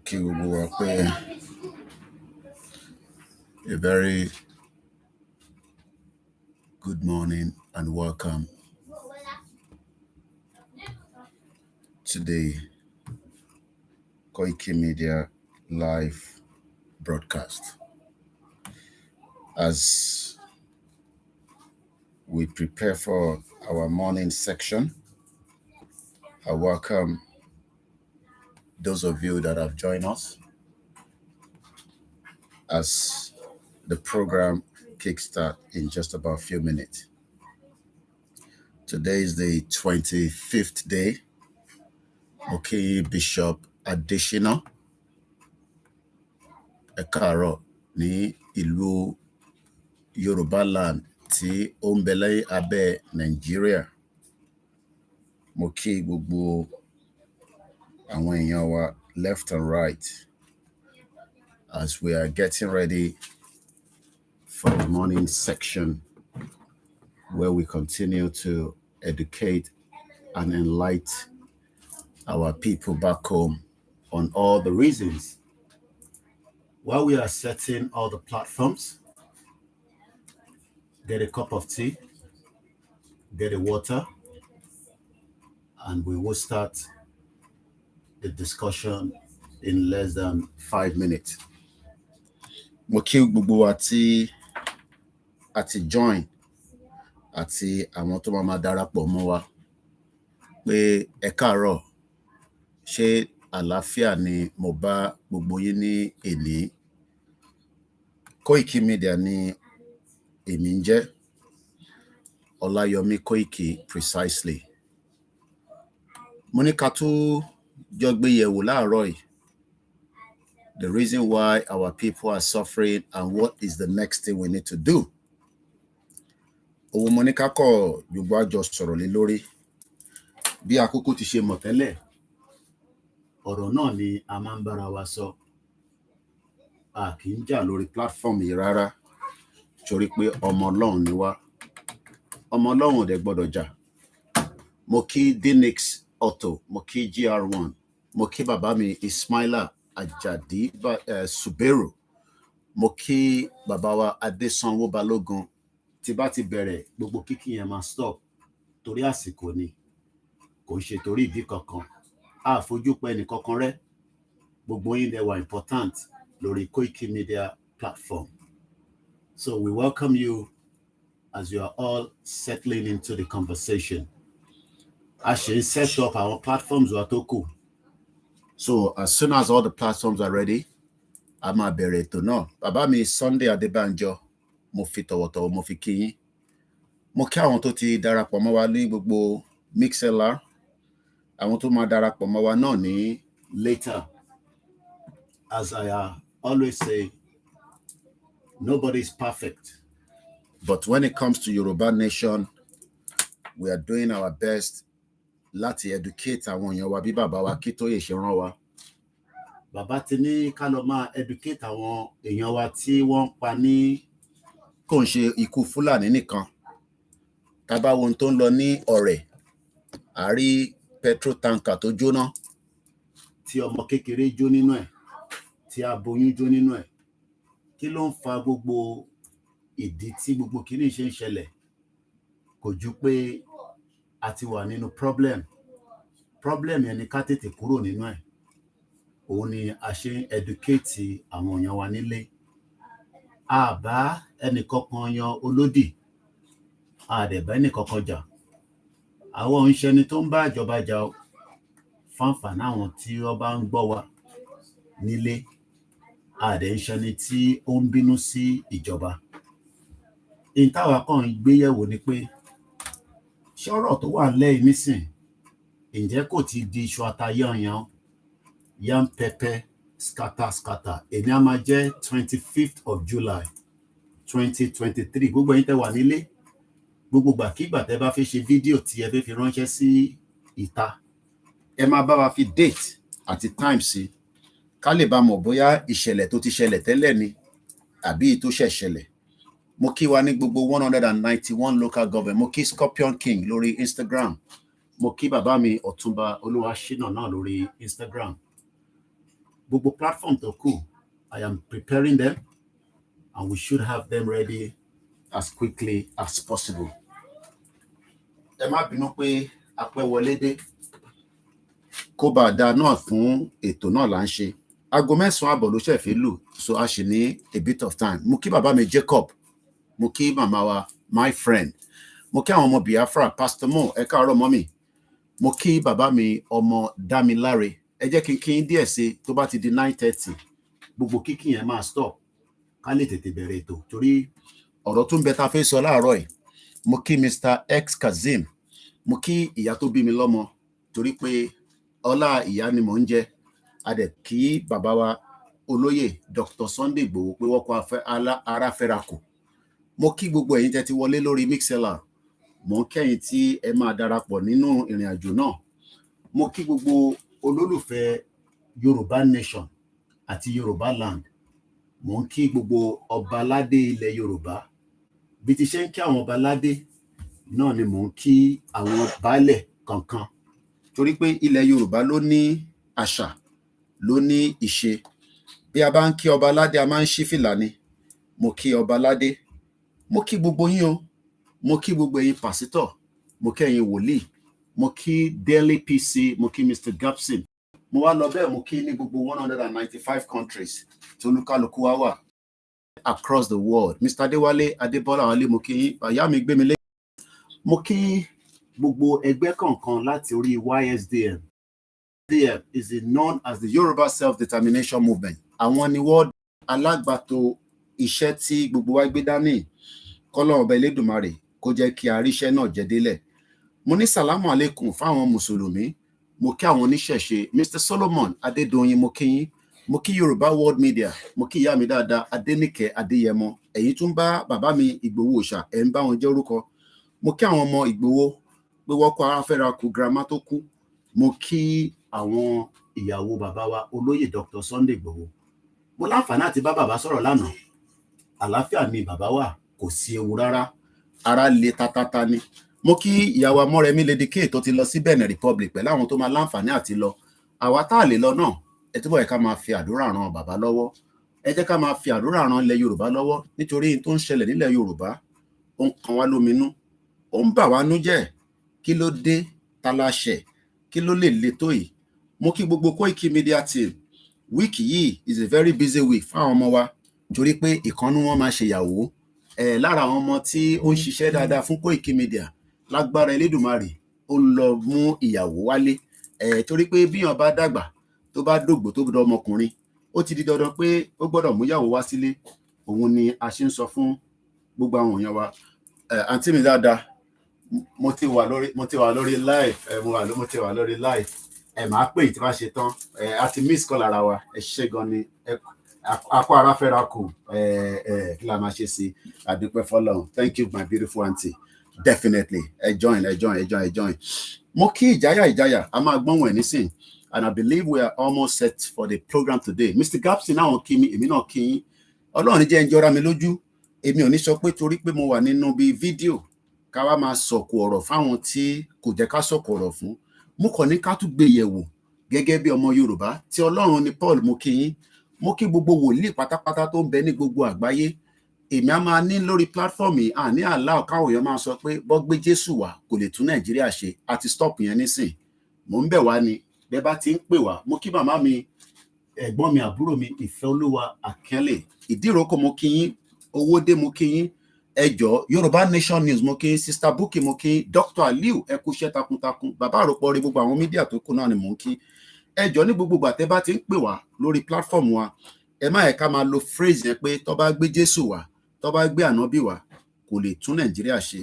kí gbogbo wa pé a very good morning and welcome to the Koiki Media live broadcast. As we prepare for our morning section, I welcome those of you that have joined us as the program kickstart in just about a few minutes. Today is the 25th day. Okay, Bishop Adeshina ẹ káàárọ̀ ní ìlú Yoruba land tí ó ń bẹ ní abẹ́ Nàìjíríà. Mo kí gbogbo àwọn èèyàn wa left and right as we are getting ready for the morning section where we continue to educate and enlighten our people back home on all the reasons why we are setting all the platforms. Get a cup of tea, get a water, and we will start the discussion in less than 5 minutes. Mo kí gbogbo wa tí a ti join àti àwọn tó máa darapọ̀ mọ́ wa pé ẹ káàárọ̀, ṣé àlàáfíà ni mo bá gbogbo yín ní èní. Koiki Media ni èmi ń jẹ́, Ọláyọmí Koiki precisely. Mo ní ká tún jọ gbé yẹ̀wò láàárọ̀ yìí, the reason why our people are suffering and what is the next thing we need to do. Òun mo ní ká kọ́ gbogbo àjọ sọ̀rọ̀ lé lórí. Bí àkókò ti ṣe mọ̀ tẹ́lẹ̀, ọ̀rọ̀ náà ni a máa ń bára wa sọ. A kì í jà lórí platform yìí rárá, torí pé ọmọ Ọlọ́run ni wá. Ọmọ Ọlọ́run ò dẹ̀ gbọ́dọ̀ jà. Mo kí Dinix Otto, mo kí GR1, mo kí bàbá mi Ismaila Ajadi Suberu, mo kí bàbá wa Adésanwó Balógun. Tí bá ti bẹ̀rẹ̀, gbogbo kíkí yẹn máa stop torí àsìkò ni, kò ń ṣe torí ìdí kankan. A fojú pa ẹnì kankan rẹ́. Gbogbo yín dẹ̀ wà important lórí Koiki Media platform. So we welcome you as you are all settling into the conversation. A ṣe ń set up our platforms wa tó kù. So as soon as all the platforms are ready, a máa bẹ̀rẹ̀ ètò náà. Bàbá mi Sunday Adébánjọ, mo fi tọ̀wọ̀tọ̀wọ̀ mo fi kí yín. Mo kí àwọn tó ti darapọ̀ mọ́ wa ní gbogbo MixLR, àwọn tó máa darapọ̀ mọ́ wa náà ní later. As I always say, nobody is perfect. But when it comes to Yoruba nation, we are doing our best láti educate àwọn èèyàn wa bí bàbá wa Akíntóyè ṣe rán wa. Bàbá ti ní ká lọ máa educate àwọn èèyàn wa tí wọ́n pa ní kò ń ṣe ikú Fúlàní nìkan. Tá bá wo ohun tó ń lọ ní Ọ̀rẹ̀, a rí petrol tanker tó jóná, tí ọmọ kékeré jó nínú ẹ̀, tí aboyún jó nínú ẹ̀. Kí ló ń fa gbogbo ìdí tí gbogbo kìíní ṣe ń ṣẹlẹ̀? Kò ju pé a ti wà nínú problem yẹn ni ká tètè kúrò nínú ẹ̀. Òun ni a ṣe ń educate àwọn èèyàn wa nílé. A bá ẹnìkankan yan olódì, a dẹ̀ bá ẹnìkankan jà. Àwọn ìṣẹ́ni tó ń bá ìjọba jà fáǹfààní àwọn tí wọ́n bá ń gbọ́ wa nílé. A dẹ̀ ìṣẹ́ni tí ó ń bínú sí ìjọba. Ìtawà kan gbéyẹ̀wò ni pé ṣé ọ̀rọ̀ tó wà lẹ́yìn nísìn, ǹjẹ́ kò ti di iṣu ata yanyan, yam pepper scatter. Èmi á máa jẹ́ 25th of July 2023. Gbogbo yín tẹ́ wà nílé, gbogbo gbàkígbà tẹ́ bá fẹ́ ṣe fídíò tí ẹ fẹ́ fi ránṣẹ́ sí ìta, ẹ máa bá wa fi date àti time sí, ká lè bá mọ̀ bóyá ìṣẹ̀lẹ̀ tó ti ṣẹlẹ̀ tẹ́lẹ̀ ni àbí tó ṣẹ̀ ṣẹlẹ̀. Mo kí wa ní gbogbo 191 local government. Mo kí Scorpion King lórí Instagram. Mo kí bàbá mi Ọ̀túnba Olúwaṣínà náà lórí Instagram. Gbogbo platform tó kù, I am preparing them and we should have them ready as quickly as possible. Ẹ má bínú pé a pẹ́ wọlé dé. Kó bá dáa náà fún ètò náà là ń ṣe. Aago 9:00 ló ṣẹ̀ fi lù, so a ṣì ní a bit of time. Mo kí bàbá mi Jacob, mo kí màmá wa my friend, mo kí àwọn ọmọ Biafra Pastor Mo, ẹ káàárọ̀ mọ́mì, mo kí bàbá mi ọmọ Dámiláre. Ẹ jẹ́ kí n kí díẹ̀ sí tó bá ti di 9:30 gbogbo kíkí yẹn máa stop ká lè tètè bẹ̀rẹ̀ ètò torí ọ̀rọ̀ tó ń bẹ ta fẹ́ sọ láàárọ̀ yìí. Mo kí Mr. X Kazeem, mo kí ìyá tó bí mi lọ́mọ torí pé ọlá ìyá ni mò ń jẹ. A dẹ̀ kí bàbá wa olóyè Dr. Sunday Igboho pé wọ́n kọ́ ara fẹ́ra kù. Mo kí gbogbo ẹ̀yin tẹ́ ti wọlé lórí Mixlr, mo ń kẹ́yìn tí ẹ máa darapọ̀ nínú ìrìn àjò náà. Mo kí gbogbo olólùfẹ́ Yorùbá Nation àti Yorùbá Land. Mo ń kí gbogbo ọba aládé ilẹ̀ Yorùbá. Bí ti ṣe ń kí àwọn ọba aládé náà ni mò ń kí àwọn baálẹ̀ kankan torí pé ilẹ̀ Yorùbá ló ní àṣà, ló ní ìṣe. Bí a bá ń kí ọba aládé a máa ń ṣí fìlà ni. Mo kí ọba aládé, mo kí gbogbo yín o, mo kí gbogbo ẹ̀yin pásítọ̀, mo kí ẹ̀yin wòlíì, mo kí Daily PC, mo kí Mr. Gapson. Mo wá lọ bẹ́ẹ̀ mo kí ní gbogbo 195 countries tí olúkálùkù wa wà across the world. Mr. Adéwálé Adébọ́lá Wálé, mo kí yín. Ìyá mi gbé mi lé. Mo kí gbogbo ẹgbẹ́ kọ̀ọ̀kan láti orí YSDM. YSDM is known as the Yoruba Self-Determination Movement. Àwọn ni wọ́n alágbàtọ́ iṣẹ́ tí gbogbo wa gbé dání. Kọ́lọ́run ọba Elédùmarè kó jẹ́ kí a rí iṣẹ́ náà jẹ délẹ̀. Mo ní sàlámù alékùm fáwọn mùsùlùmí. Mo kí àwọn oníṣẹ̀ṣe. Mr. Solomon Adédoyin, mo kí yín. Mo kí Yorùbá World Media, mo kí ìyá mi dáadáa Adéníkẹ́ Adéyẹmọ. Ẹ̀yin tún bá bàbá mi Ìgbòho Òòṣà, ẹ̀ ń bá wọn jẹ́ orúkọ. Mo kí àwọn ọmọ Ìgbòho pé wọ́n kọ́ ara fẹ́ra kù girama tó kú. Mo kí àwọn ìyàwó bàbá wa olóyè Dr. Sunday Igboho. Mo láǹfààní àti bá bàbá sọ̀rọ̀ lánàá. Àlàáfíà ni bàbá wà, kò sí ewu rárá. Ara le tatata ni. Mo kí ìyàwó Amọ́rẹ̀mí Lady K tó ti lọ sí Benin Republic pẹ̀lú àwọn tó máa láǹfààní àti lọ. Àwa tá lè lọ náà, ẹ túbọ̀ yẹ ká máa fi àdúrà ran bàbá lọ́wọ́. Ẹ jẹ́ ká máa fi àdúrà ran ilẹ̀ Yorùbá lọ́wọ́ nítorí tó ń ṣẹlẹ̀ nílẹ̀ Yorùbá ó ń kan wá lóminú, ó ń bà wá nú jẹ́. Kí ló dé ta la ṣẹ̀? Kí ló lè le tó yìí? Mo kí gbogbo Koiki Media team. Week yìí is a very busy week fún àwọn ọmọ wa torí pé ìkànnú wọn máa ṣe ìyàwó. Lára àwọn ọmọ tí ó ń ṣiṣẹ́ dáadáa fún Koiki Media lágbára Elédùmarè ó ń lọ mú ìyàwó wálé. Torí pé bí èèyàn bá dàgbà tó bá dògbò tó gbọ́dọ̀ ọmọkùnrin, ó ti di dandan pé ó gbọ́dọ̀ mú ìyàwó wá sílé. Òun ni a ṣe ń sọ fún gbogbo àwọn èèyàn wa. Àǹtí mi dáadáa, mo ti wà lórí live. Mo ti wà lórí live. Màá pè tí bá ṣe tán. A ti miss call ara wa. Ẹ ṣé gan ni. Akọ ara fẹ́ra kù. Kí la máa ṣe sí? Àdúpẹ́ fọ́lọ́run. Thank you my beautiful auntie. Definitely. Ẹ join. Mo kí ìjáyà. A máa gbọ́n wọ̀n nísìn. And I believe we are almost set for the program today. Mr. Gapson náà kí mi, èmi náà kí yín. Ọlọ́run jẹ́ ń jọra mi lójú. Èmi ò ní sọ pé torí pé mo wà nínú bí fídíò ká wá máa sọ̀kò ọ̀rọ̀ fáwọn tí kò jẹ́ ká sọ̀kò ọ̀rọ̀ fún. Mo kàn ní ká tún gbé yẹ̀wò gẹ́gẹ́ bí ọmọ Yorùbá tí Ọlọ́run ni Paul, mo kí yín. Mo kí gbogbo wòlíì pátápátá tó ń bẹ ní gbogbo àgbáyé. Èmi á máa ní lórí platform yìí, àní àlá káwọn èèyàn máa sọ pé bọ́ gbé Jésù wá kò lè tún Nàìjíríà ṣe. A ti stop yẹn nísìn. Mo ń bẹ̀ wá ni. Bẹ́ẹ̀ bá ti ń pè wá. Mo kí màmá mi, ẹ̀gbọ́n mi, àbúrò mi, Ìfẹ́olúwa Akẹ́lẹ̀. Ìdíròkọ mo kí yín. Owódé mo kí yín. Ẹ jọ̀ọ́ Yorùbá Nation News mo kí yín. Sister Bukky mo kí yín. Dr. Aliu ẹ kú iṣẹ́ takuntakun. Bàbá àròpọ̀ rí gbogbo àwọn mídíà tó kù náà ni mò ń kí. Ẹ jọ̀ọ́ ní gbogbo ìgbà tẹ́ bá ti ń pè wá lórí platform wa, ẹ má yẹ ká máa lo phrase yẹn pé tó bá gbé Jésù wá, tó bá gbé ànábì wá kò lè tún Nàìjíríà ṣe.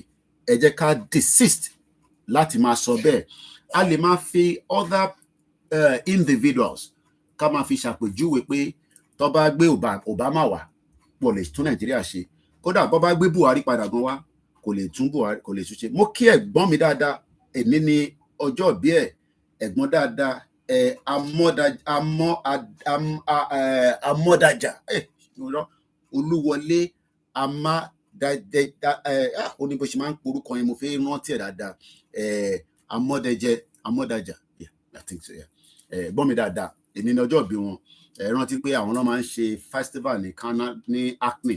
Ẹ jẹ́ ká desist láti máa sọ bẹ́ẹ̀. A lè máa fi other individuals ká máa fi ṣàpèjúwe pé tó bá gbé Obama wá kò lè tún Nàìjíríà ṣe. Kódà bó bá gbé Buhari padà gan wá kò lè tún Buhari, kò lè tún ṣe. Mo kí ẹ̀gbọ́n mi dáadáa. Èmi ni ọjọ́ ìbí ẹ̀. Ẹ̀gbọ́n dáadáa. Amọ́dájà. Olúwọlé ó ní bó ṣe máa ń porúkọ yẹn, mo fẹ́ rántí ẹ̀ dáadáa. Amọ́dájà. Yeah, I think so, yeah. Ẹ̀gbọ́n mi dáadáa. èmi ní ọjọ́ ìbí wọn rántí pé àwọn náà máa ń ṣe festival ní Acne.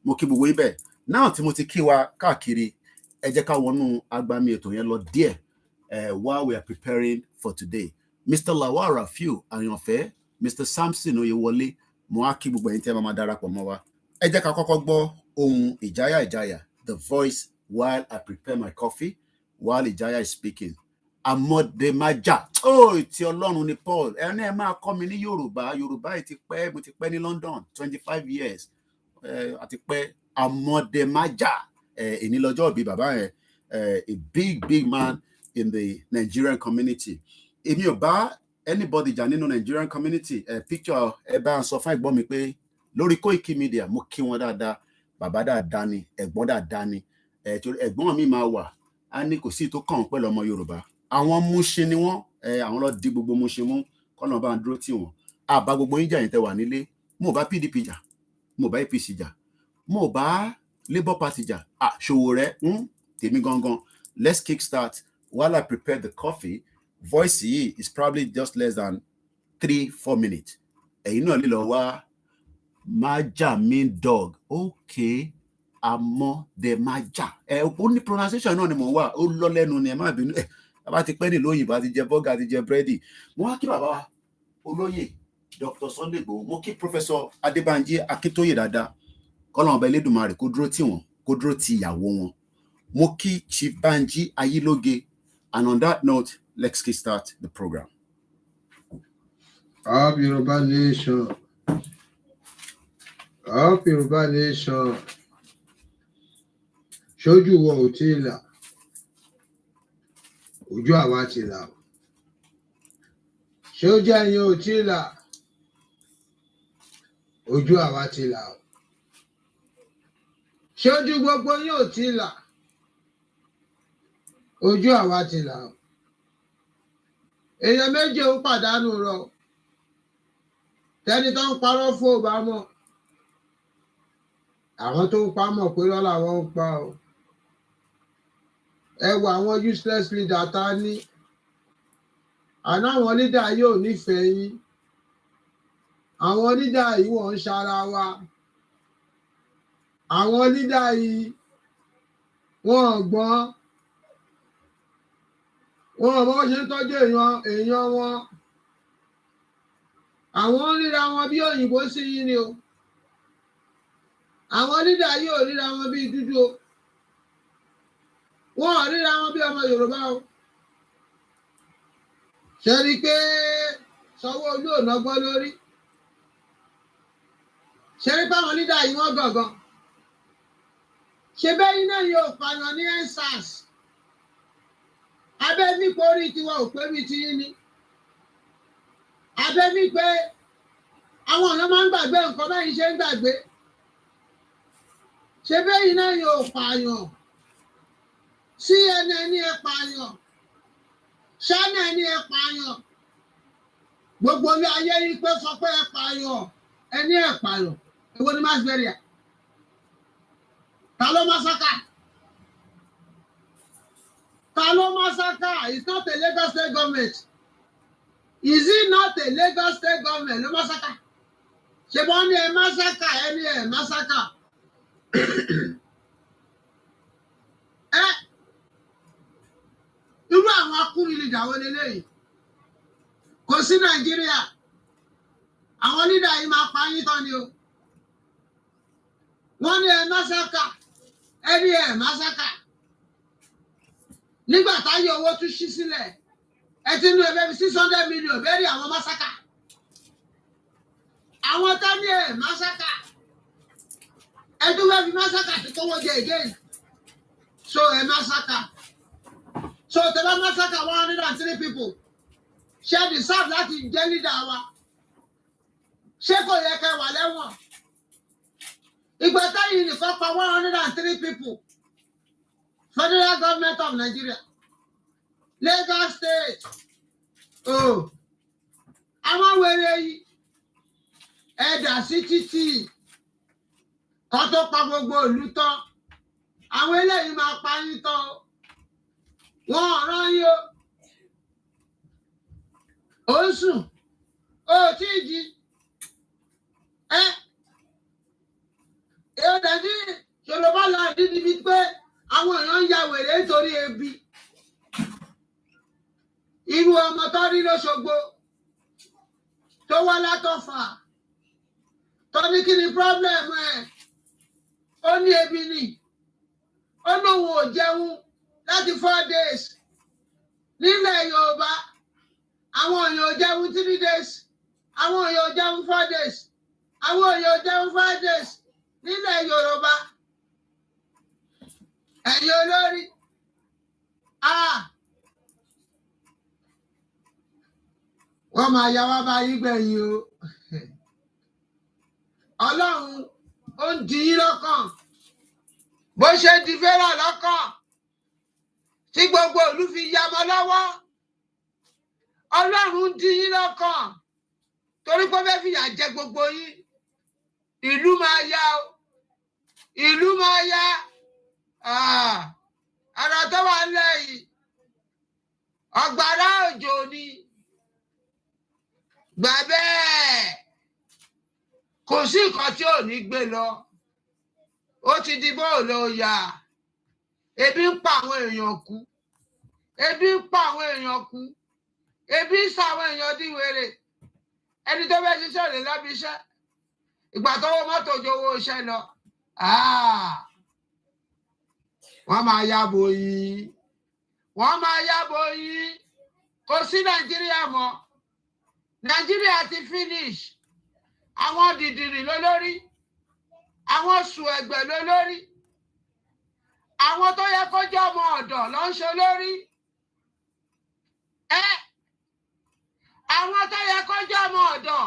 Mo kí gbogbo ibẹ̀ náà tí mo ti kí wa káàkiri. Ẹ jẹ́ ká wọnú agbami ètò yẹn lọ díẹ̀ while we are preparing for today. Mr. Lawal Rafiu Àyànfẹ́, Mr. Samson Oyewole, mo á kí gbogbo ẹ̀yin tí ẹ máa darapọ̀ mọ́ wa. Ẹ jẹ́ ká kọ́kọ́ gbọ́ ohùn Ìjáyà, the voice while I prepare my coffee, while Ìjáyà is speaking. Amọ̀dèmájà, ti Ọlọ́run ni Paul. Ẹni ẹ máa kọ́ mi ní Yorùbá. Yorùbá yìí ti pẹ́, mo ti pẹ́ ní London 25 years. Àti pẹ́ Amọ̀dèmájà. Èní lọ́jọ́ ìbí bàbá yẹn. A big man in the Nigerian community. Èmi ò bá anybody jà nínú Nigerian community. Picture ẹ bá ń sọ fún ẹ̀gbọ́n mi pé lórí Koiki Media mo kí wọn dáadáa. Bàbá dáadáa ni, ẹ̀gbọ́n dáadáa ni. Ẹ̀gbọ́n mi máa wà. A ní kò sí tó kàn pẹ̀lú ọmọ Yorùbá. Àwọn Mushin ni wọ́n. Àwọn ló di gbogbo Mushin mú. Kọ́nà bá ń dúró tì wọ́n. Àbá gbogbo yín jà yín tẹ́ wà nílé. Mo bá PDP jà. Mo bá APC jà. Mo bá Labour Party jà. Ṣòwòrẹ́, tèmi gangan. Let's kickstart. While I prepare the coffee, voice yìí is probably just less than 3-4 minutes. Ẹ̀yin náà lè lọ wá Májà mean dog. Okay. Amọ̀dèmájà. Ó ní pronunciation náà ni mo wà. Ó lọ lẹ́nu ni ẹ má bínú. Bàbá ti pẹ́ ní lóyìnbó, àti jẹ bọ́gà, àti jẹ búrẹ́dì. Mo wá kí bàbá olóyè Dr. Sunday Igboho. Mo kí Professor Adébánjí Akíntóyè dáadáa. Kọ́lọ́run ọba Elédùmarè kó dúró tì wọ́n, kó dúró ti ìyàwó wọn. Mo kí Chief Banji Ayilóge. And on that note, let's kickstart the program. Up Yoruba Nation. Up Yoruba Nation. Ṣojú wa ò tí ì là. Ojú àwa ti là. Ṣojú ẹ̀yin ò tí ì là. Ojú àwa ti là. Ṣojú gbogbo yín ò tí ì là. Ojú àwa ti là. Èèyàn méje ń pàdánù rọ. Tẹ́ni tó ń parọ́ fún ò bá mọ̀. Àwọn tó ń pa mọ̀ pé lọ́la wọn ń pa o. Ẹ wo àwọn useless leader ta ní. Àná àwọn leader yóò nífẹ̀ẹ́ yín. Àwọn leader yìí wọ́n ń ṣara wa. Àwọn leader yìí wọ́n gbọ́n. Wọ́n bọ́ ṣe ń tọ́jú èèyàn wọn. Àwọn ríra wọn bí òyìnbó sí yín ni o. Àwọn leader yìí ò ríra wọn bí dúdú o. Wọ́n ò ríra wọn bí ọmọ Yorùbá o. Ṣé rí pé Sanwó-Olú ò nọgbọ́n lórí? Ṣé rí páwọn leader yìí wọ́n gangan? Ṣé bẹ́yìn náà yóò pààyàn ní EndSARS? Abẹ́ ní pé orí tiwọn ò pé bí ti yín ni. Abẹ́ ní pé àwọn ọ̀nà máa ń gbàgbé nǹkan báyìí ṣe ń gbàgbé. Ṣé bẹ́yìn náà yóò pààyàn? CNN ní ẹ pààyàn. Channel ní ẹ pààyàn. Gbogbo ilé ayé yìí pé sọ pé ẹ pààyàn. Ẹ ní ẹ pààyàn. Èwo ni mass burial? Ta ló massacre? Ta ló massacre? It's not a Lagos state government. Is it not a Lagos state government ló massacre? Ṣé bọ́n ní ẹ massacre? Ẹ ní ẹ massacre. Irú àwọn akúrin leader wo leléyìí? Kò sí Nàìjíríà. Àwọn leader yìí máa pa yín tán ni o. Wọ́n ní ẹ massacre. Ẹ ní ẹ massacre. Nígbà táyé owó tún ṣí sílẹ̀, ẹ ti ní ẹbẹ́ 600 million bẹ́ẹ̀rì àwọn massacre. Àwọn tá ní ẹ massacre. Ẹ tún fẹ́ fi massacre ti kówó jẹ again. So ẹ massacre. So tẹ bá massacre 103 people. Ṣé deserve láti jẹ́ leader wa? Ṣé kò yẹ kẹ́ wà lẹ́wọ̀n? Ìgbà táyì nìkan pa 103 people. Federal government of Nigeria. Lagos state. Oh. Àwọn wèrè yìí. Ẹ̀dà sí títì. Kan tó pa gbogbo ìlú tán. Àwọn eléyìí máa pa yín tán. Wọ́n rán yín o. Ó ń sùn. ó tí ì jí èèyàn dàbí Yorùbá láàdí níbi pé àwọn èèyàn ń ya wèrè nítorí ebi irú ọmọ tó rí lóṣogbo tó wá látọ̀fà tó ní kí ni problem ẹ̀ ó ní ebi ni ó lóun ò jẹun láti 4 days nílẹ̀ Yorùbá àwọn èèyàn ò jẹun 3 days àwọn èèyàn ò jẹun 4 days àwọn èèyàn ò jẹun 5 days nílẹ̀ Yorùbá ẹ̀yin olórí wọ́n máa ya wá bá yín gbẹ̀yìn o Ọlọ́run ó ń di yín lọ́kàn bó ṣe di Fẹ́ràn lọ́kàn tí gbogbo ìlú fi ya mọ́ lọ́wọ́ Ọlọ́run ń di yín lọ́kàn torí pé fẹ́ fìyà jẹ gbogbo yín ìlú máa yá o ìlú máa yá ara tó wà lẹ́yìn ọ̀gbàrá òjò ni gbà bẹ́ẹ̀ kò sí nǹkan tí ò ní gbé lọ ó ti di bóòlù ọ̀yà ebi ń pa àwọn èèyàn kú ebi ń pa àwọn èèyàn kú ebi ń sa àwọn èèyàn di wèrè ẹni tó fẹ́ ṣiṣẹ́ rẹ̀ lọ́bi iṣẹ́ ìgbà tó wọ mọ́tò jowó iṣẹ́ lọ wọ́n máa yábo yín wọ́n máa yábo yín kò sí Nàìjíríà mọ́ Nàìjíríà ti finish àwọn dìdìrì lólórí àwọn sùn ẹ̀gbẹ́ lólórí àwọn tó yẹ kó jẹ́ ọmọ ọ̀dọ̀ ló ń ṣe lórí àwọn tó yẹ kó jẹ́ ọmọ ọ̀dọ̀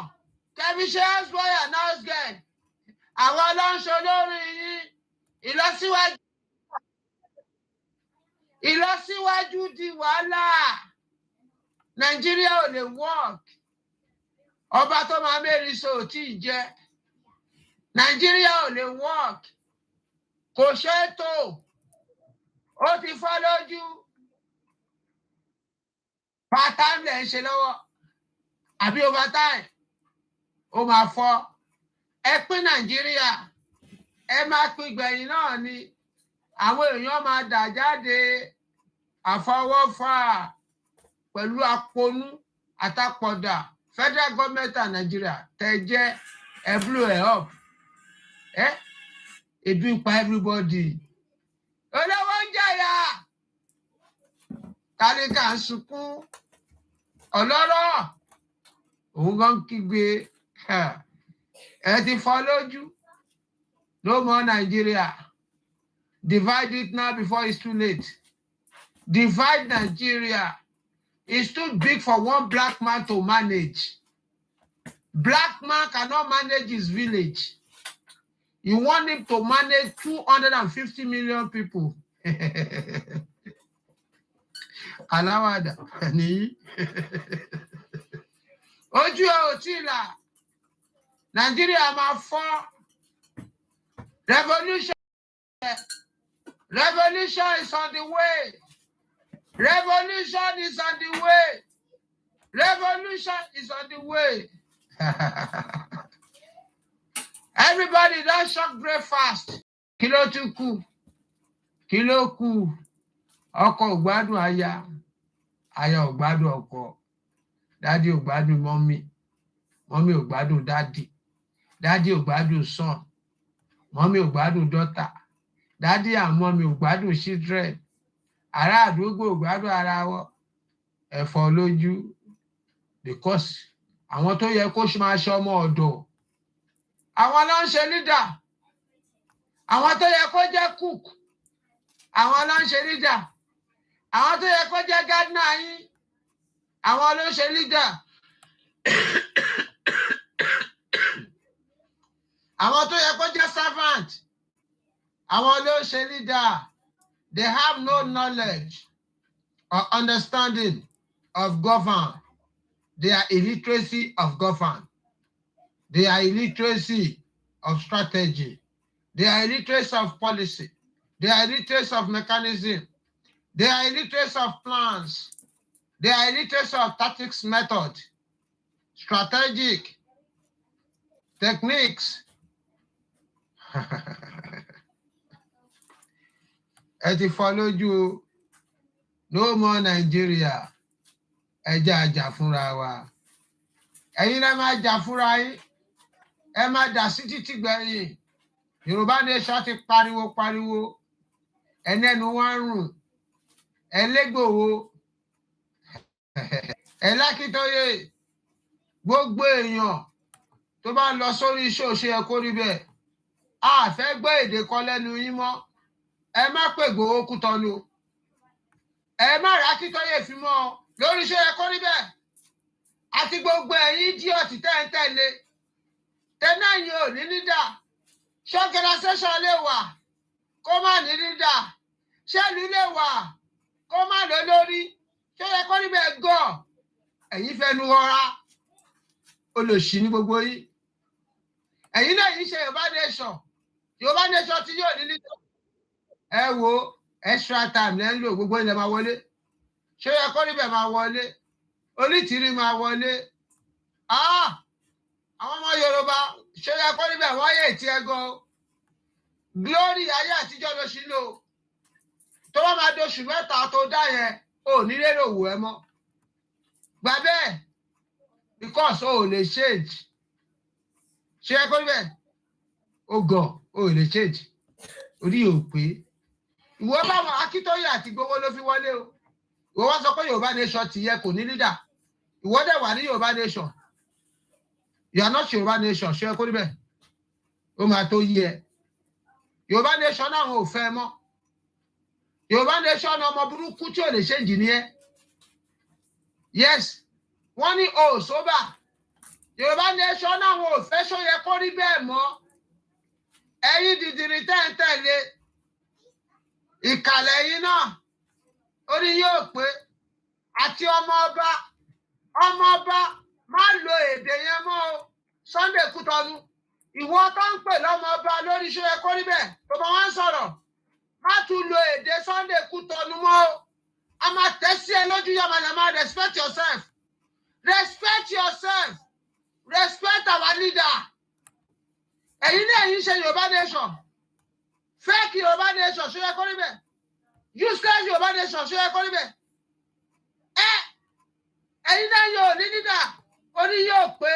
kẹfí ṣe houseboy and house girl àwọn ló ń ṣe lórí yín ìlọsíwájú di wàhálà Nàìjíríà ò lè work ọba tó máa mẹ́rin so tí ì jẹ Nàìjíríà ò lè work kò ṣeé tó ó ti fọ́ lójú part time lẹ̀ ń ṣe lọ́wọ́ àbí overtime ó máa fọ́ ẹ pín Nàìjíríà ẹ máa pín gbẹ̀yìn náà ni àwọn èèyàn máa dà jáde àfọwọ́fà pẹ̀lú aponú àtàpọ̀dà federal government of Nigeria tẹ jẹ́ ẹ blow ẹ up ebi ń pa everybody olówó ń jẹyà tálíkà ń sunkún ọlọ́rọ̀ òun gan kígbe ẹ ti fọ́ lójú no more Nigeria divide it now before it's too late divide Nigeria. It's too big for one black man to manage. Black man cannot manage his village. You want him to manage 250 million people. Alawada. Ni. Ojú ò tí là. Nigeria máa fọ́. Revolution. Revolution is on the way. Revolution is on the way. Revolution is on the way. Everybody don't shop breakfast. Kí ló tún kù? Kí ló kù? Ọkọ ò gbádùn aya. Aya ò gbádùn ọkọ. Daddy ò gbádùn mommy. Mommy ò gbádùn daddy. Daddy ò gbádùn son. Mommy ò gbádùn daughter. Daddy and mommy ò gbádùn children. Ará àdúgbò gbádùn ara wọn ẹ̀fọ́ lójú because àwọn tó yẹ kó máa ṣe ọmọ ọ̀dọ̀ àwọn ló ń ṣe leader àwọn tó yẹ kó jẹ́ cook àwọn ló ń ṣe leader àwọn tó yẹ kó jẹ́ gardener yín àwọn ló ń ṣe leader àwọn tó yẹ kó jẹ́ servant àwọn ló ń ṣe leader. They have no knowledge or understanding of govern. They are illiteracy of govern. They are illiteracy of strategy. They are illiteracy of policy. They are illiteracy of mechanism. They are illiteracy of plans. They are illiteracy of tactics method. strategic techniques. Ẹ ti fọ́ lójú no more Nigeria. Ẹ jẹ́ àjà fúnra wa. Ẹ̀yin lẹ máa jà fúnra yín. Ẹ máa dà sí títí gbẹ̀yìn. Yorùbá nation ti pariwo. Ẹnẹ́nu wọn rùn. Ẹlẹ́gbòho. Ẹlákítóyè. Gbogbo èèyàn tó bá lọ sórí iṣẹ́ òṣè ẹ kó rí bẹ́ẹ̀. A fẹ́ gbọ́ èdè kan lẹ́nu yín mọ́. Ẹ má pè Ìgbòho Kútọ̀nù. Ẹ má rà Akíntóyè fi mọ́ lórí iṣẹ́ ẹ kó rí bẹ́ẹ̀. Àti gbogbo ẹ̀yin díọ̀tì tẹ́ǹtẹ̀lé. Tẹ́náyìn ò ní nídà. Ṣé organisation lè wà kó má ní nídà? Ṣé ìlú lè wà kó má lọ lórí? Ṣé ẹ kó rí bẹ́ẹ̀ gọ̀? Ẹ̀yin fẹnu ọra. Olòṣì ní gbogbo yín. Ẹ̀yin náà yìí ṣe Yorùbá nation tí yóò ní nídà. Ẹ wo extra time lẹ́ ń lò gbogbo ilẹ̀ máa wọlé. Ṣé ẹ kó rí bẹ́ẹ̀ máa wọlé? Onítìrí máa wọlé. Àwọn ọmọ Yorùbá ṣé ẹ kó rí bẹ́ẹ̀ wọ́n yé ti ẹ gan. Glory ayé àtijọ́ ló ṣì lò. Tó bá máa doṣù mẹ́ta tó dá yẹn, ò ní lérò wò ẹ mọ́. Gbà bẹ́ẹ̀ because o ò lè change. Ṣé ẹ kó rí bẹ́ẹ̀? O gọ̀ o ò lè change. Orí ò pé. Ìwọ báwọn Akíntóyè àti Ìgbòho ló fi wọlé o. Ìwọ wá sọ pé Yorùbá nation ti yẹ kò ní leader. Ìwọ dẹ̀ wà ní Yorùbá nation. You are not Yorùbá nation. Ṣé ẹ kó rí bẹ́ẹ̀? Ó máa tó yí ẹ. Yorùbá nation náà wọn ò fẹ́ mọ́. Yorùbá nation ọmọ burúkú tí ò lè ṣe jì ní ẹ. Yes, wọ́n ní o sóbà. Yorùbá nation náà wọn ò fẹ́ ṣó yẹ kó rí bẹ́ẹ̀ mọ́. Ẹ̀yin dìdìrì tẹ́ǹtẹ̀lé. Ìkàlẹ̀ yín náà. Orí yóò pé. Àti ọmọ ọba má lo èdè yẹn mọ́ o. Sunday Kútọ̀nù. Ìwọ tó ń pè lọ́mọ ọba lórí ṣó yẹ kó rí bẹ́ẹ̀. Tó bá wọ́n sọ̀rọ̀. Má tún lo èdè Sunday Kútọ̀nù mọ́ o. A máa tẹ̀ sí ẹ lójú yamayama. Respect yourself. Respect yourself. Respect our leader. Ẹ̀yin náà yìí ṣe Yorùbá nation. Fake Yorùbá nation ṣó yẹ kó rí bẹ́ẹ̀. Useless Yorùbá nation ṣó yẹ kó rí bẹ́ẹ̀. Ẹ̀yin náà yóò ní dídà. Orí yóò pé.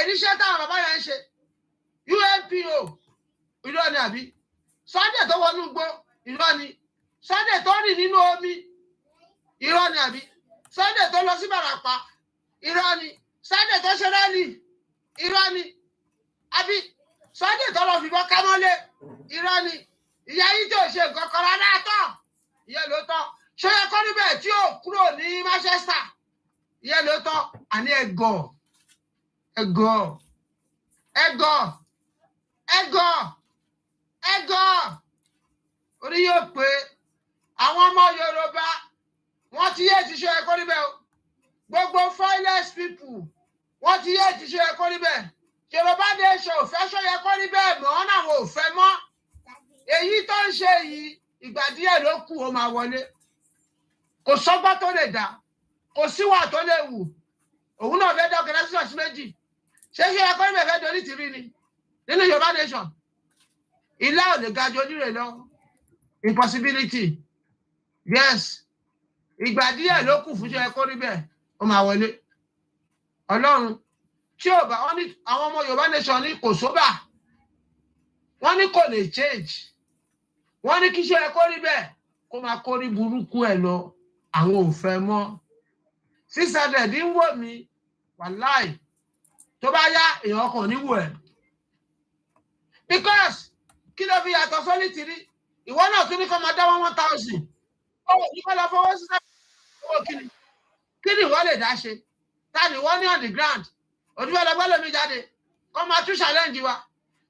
Níṣẹ́ táwọn bàbá yẹn ń ṣe. UNPO. Irọ́ ni àbí? Sunday tó wọnú igbó. Irọ́ ni. Sunday tó rìn nínú omi. Irọ́ ni àbí? Sunday tó lọ sí Bàràpá. Irọ́ ni. Sunday tó ṣe rálì. Irọ́ ni. Àbí Sunday tó lọ fìbọn kámọ́lé. Irọ́ ni. Ìyá yìí tó ṣe nǹkan kan rárá tán. Ìyẹn ló tán. Ṣé yẹ kọ́ níbẹ̀ tí ò kúrò ní Manchester? Ìyẹn ló tán. Àní ẹ̀gọ́. Orí yóò pé àwọn ọmọ Yorùbá wọ́n ti yé ti ṣe ẹ̀kọ́ níbẹ̀ o. Gbogbo foreigners people wọ́n ti yé ti ṣe ẹ̀kọ́ níbẹ̀. Yorùbá nation ò fẹ́ ṣó yẹ kó rí bẹ́ẹ̀ mọ́ náà wọn ò fẹ́ mọ́. Èyí tó ń ṣe yìí ìgbà díẹ̀ ló kù ó máa wọlé. Kò sọ́gbọ́n tó lè dá. Kò síwà tó lè wù. Òun náà fẹ́ dá organisation sí méjì. Ṣé yẹ kó rí bẹ́ẹ̀ fẹ́ dorí tìrí ni? Nínú Yorùbá nation. Ilá ò lè ga ju onírè lọ. Impossibility. Yes. Ìgbà díẹ̀ ló kù fún ṣé yẹ kó rí bẹ́ẹ̀ ó máa wọlé. Ọlọ́run tí ò bá wọ́n ní àwọn ọmọ Yorùbá nation ní kò sóbà. Wọ́n ní kò lè change. Wọ́n ní kí ṣé ẹ kó rí bẹ́ẹ̀ kó máa kórí burúkú ẹ̀ lọ. Àwọn ò fẹ́ mọ́. 600 ń wò mí wàláì tó bá yá èèyàn kàn ní wò ẹ̀. Because kí ló fi yàtọ̀ sọ́lí tìrí? Ìwọ náà tún ní kó máa dá 1,000. Ó ní kó lọ fọwọ́ sí owó kíni. Kí ni ìwọ lè dá ṣe? Ta ni wọ́n ní on the ground? Òdúfẹ́ lọ gbọ́dọ̀ mi jáde. Kó máa tún challenge wa.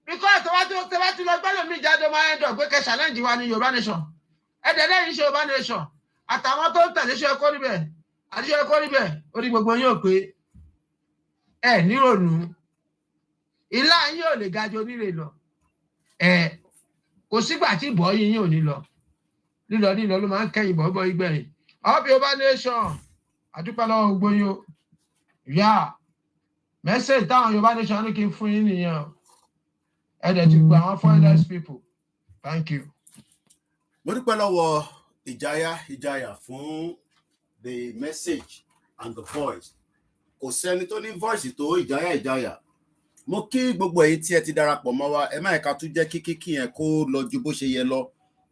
Because tó bá tún lọ gbọ́dọ̀ mi jáde máa ń dọ̀ pé kẹ́ challenge wa ní Yorùbá nation. Ẹ̀dẹ̀ lẹ́yìn ṣe Yorùbá nation. Àtàwọn tó ń tẹ̀lé ṣe ẹ̀kọ́ níbẹ̀. Àti ṣe ẹ̀kọ́ níbẹ̀. Orí gbogbo yóò pé ẹ nírònú. Ilá yín ò lè ga ju onírè lọ. Kò sígbà tí ìbọ̀ yín ò ní lọ. Lílọ ló máa ń kẹ́yìn bọ̀ ìgbẹ̀yìn. Up Yorùbá nation. Àdúpẹ́ lọ́wọ́ gbogbo yín o. Yeah. Message down Yoruba Nation ní kí n fún yín nìyẹn. Ẹ dẹ̀ ti gba àwọn foreigners people. Thank you. Mo dúpẹ́ lọ́wọ́ Ìjayà fún the message and the voice. Kò sẹ́ni tó ní voice tó Ìjayà. Mo kí gbogbo èyí tí ẹ ti darapọ̀ mọ́ wa, ẹ má ẹ̀ka tún jẹ́ kíkí yẹn kó lọ ju bó ṣe yẹ lọ.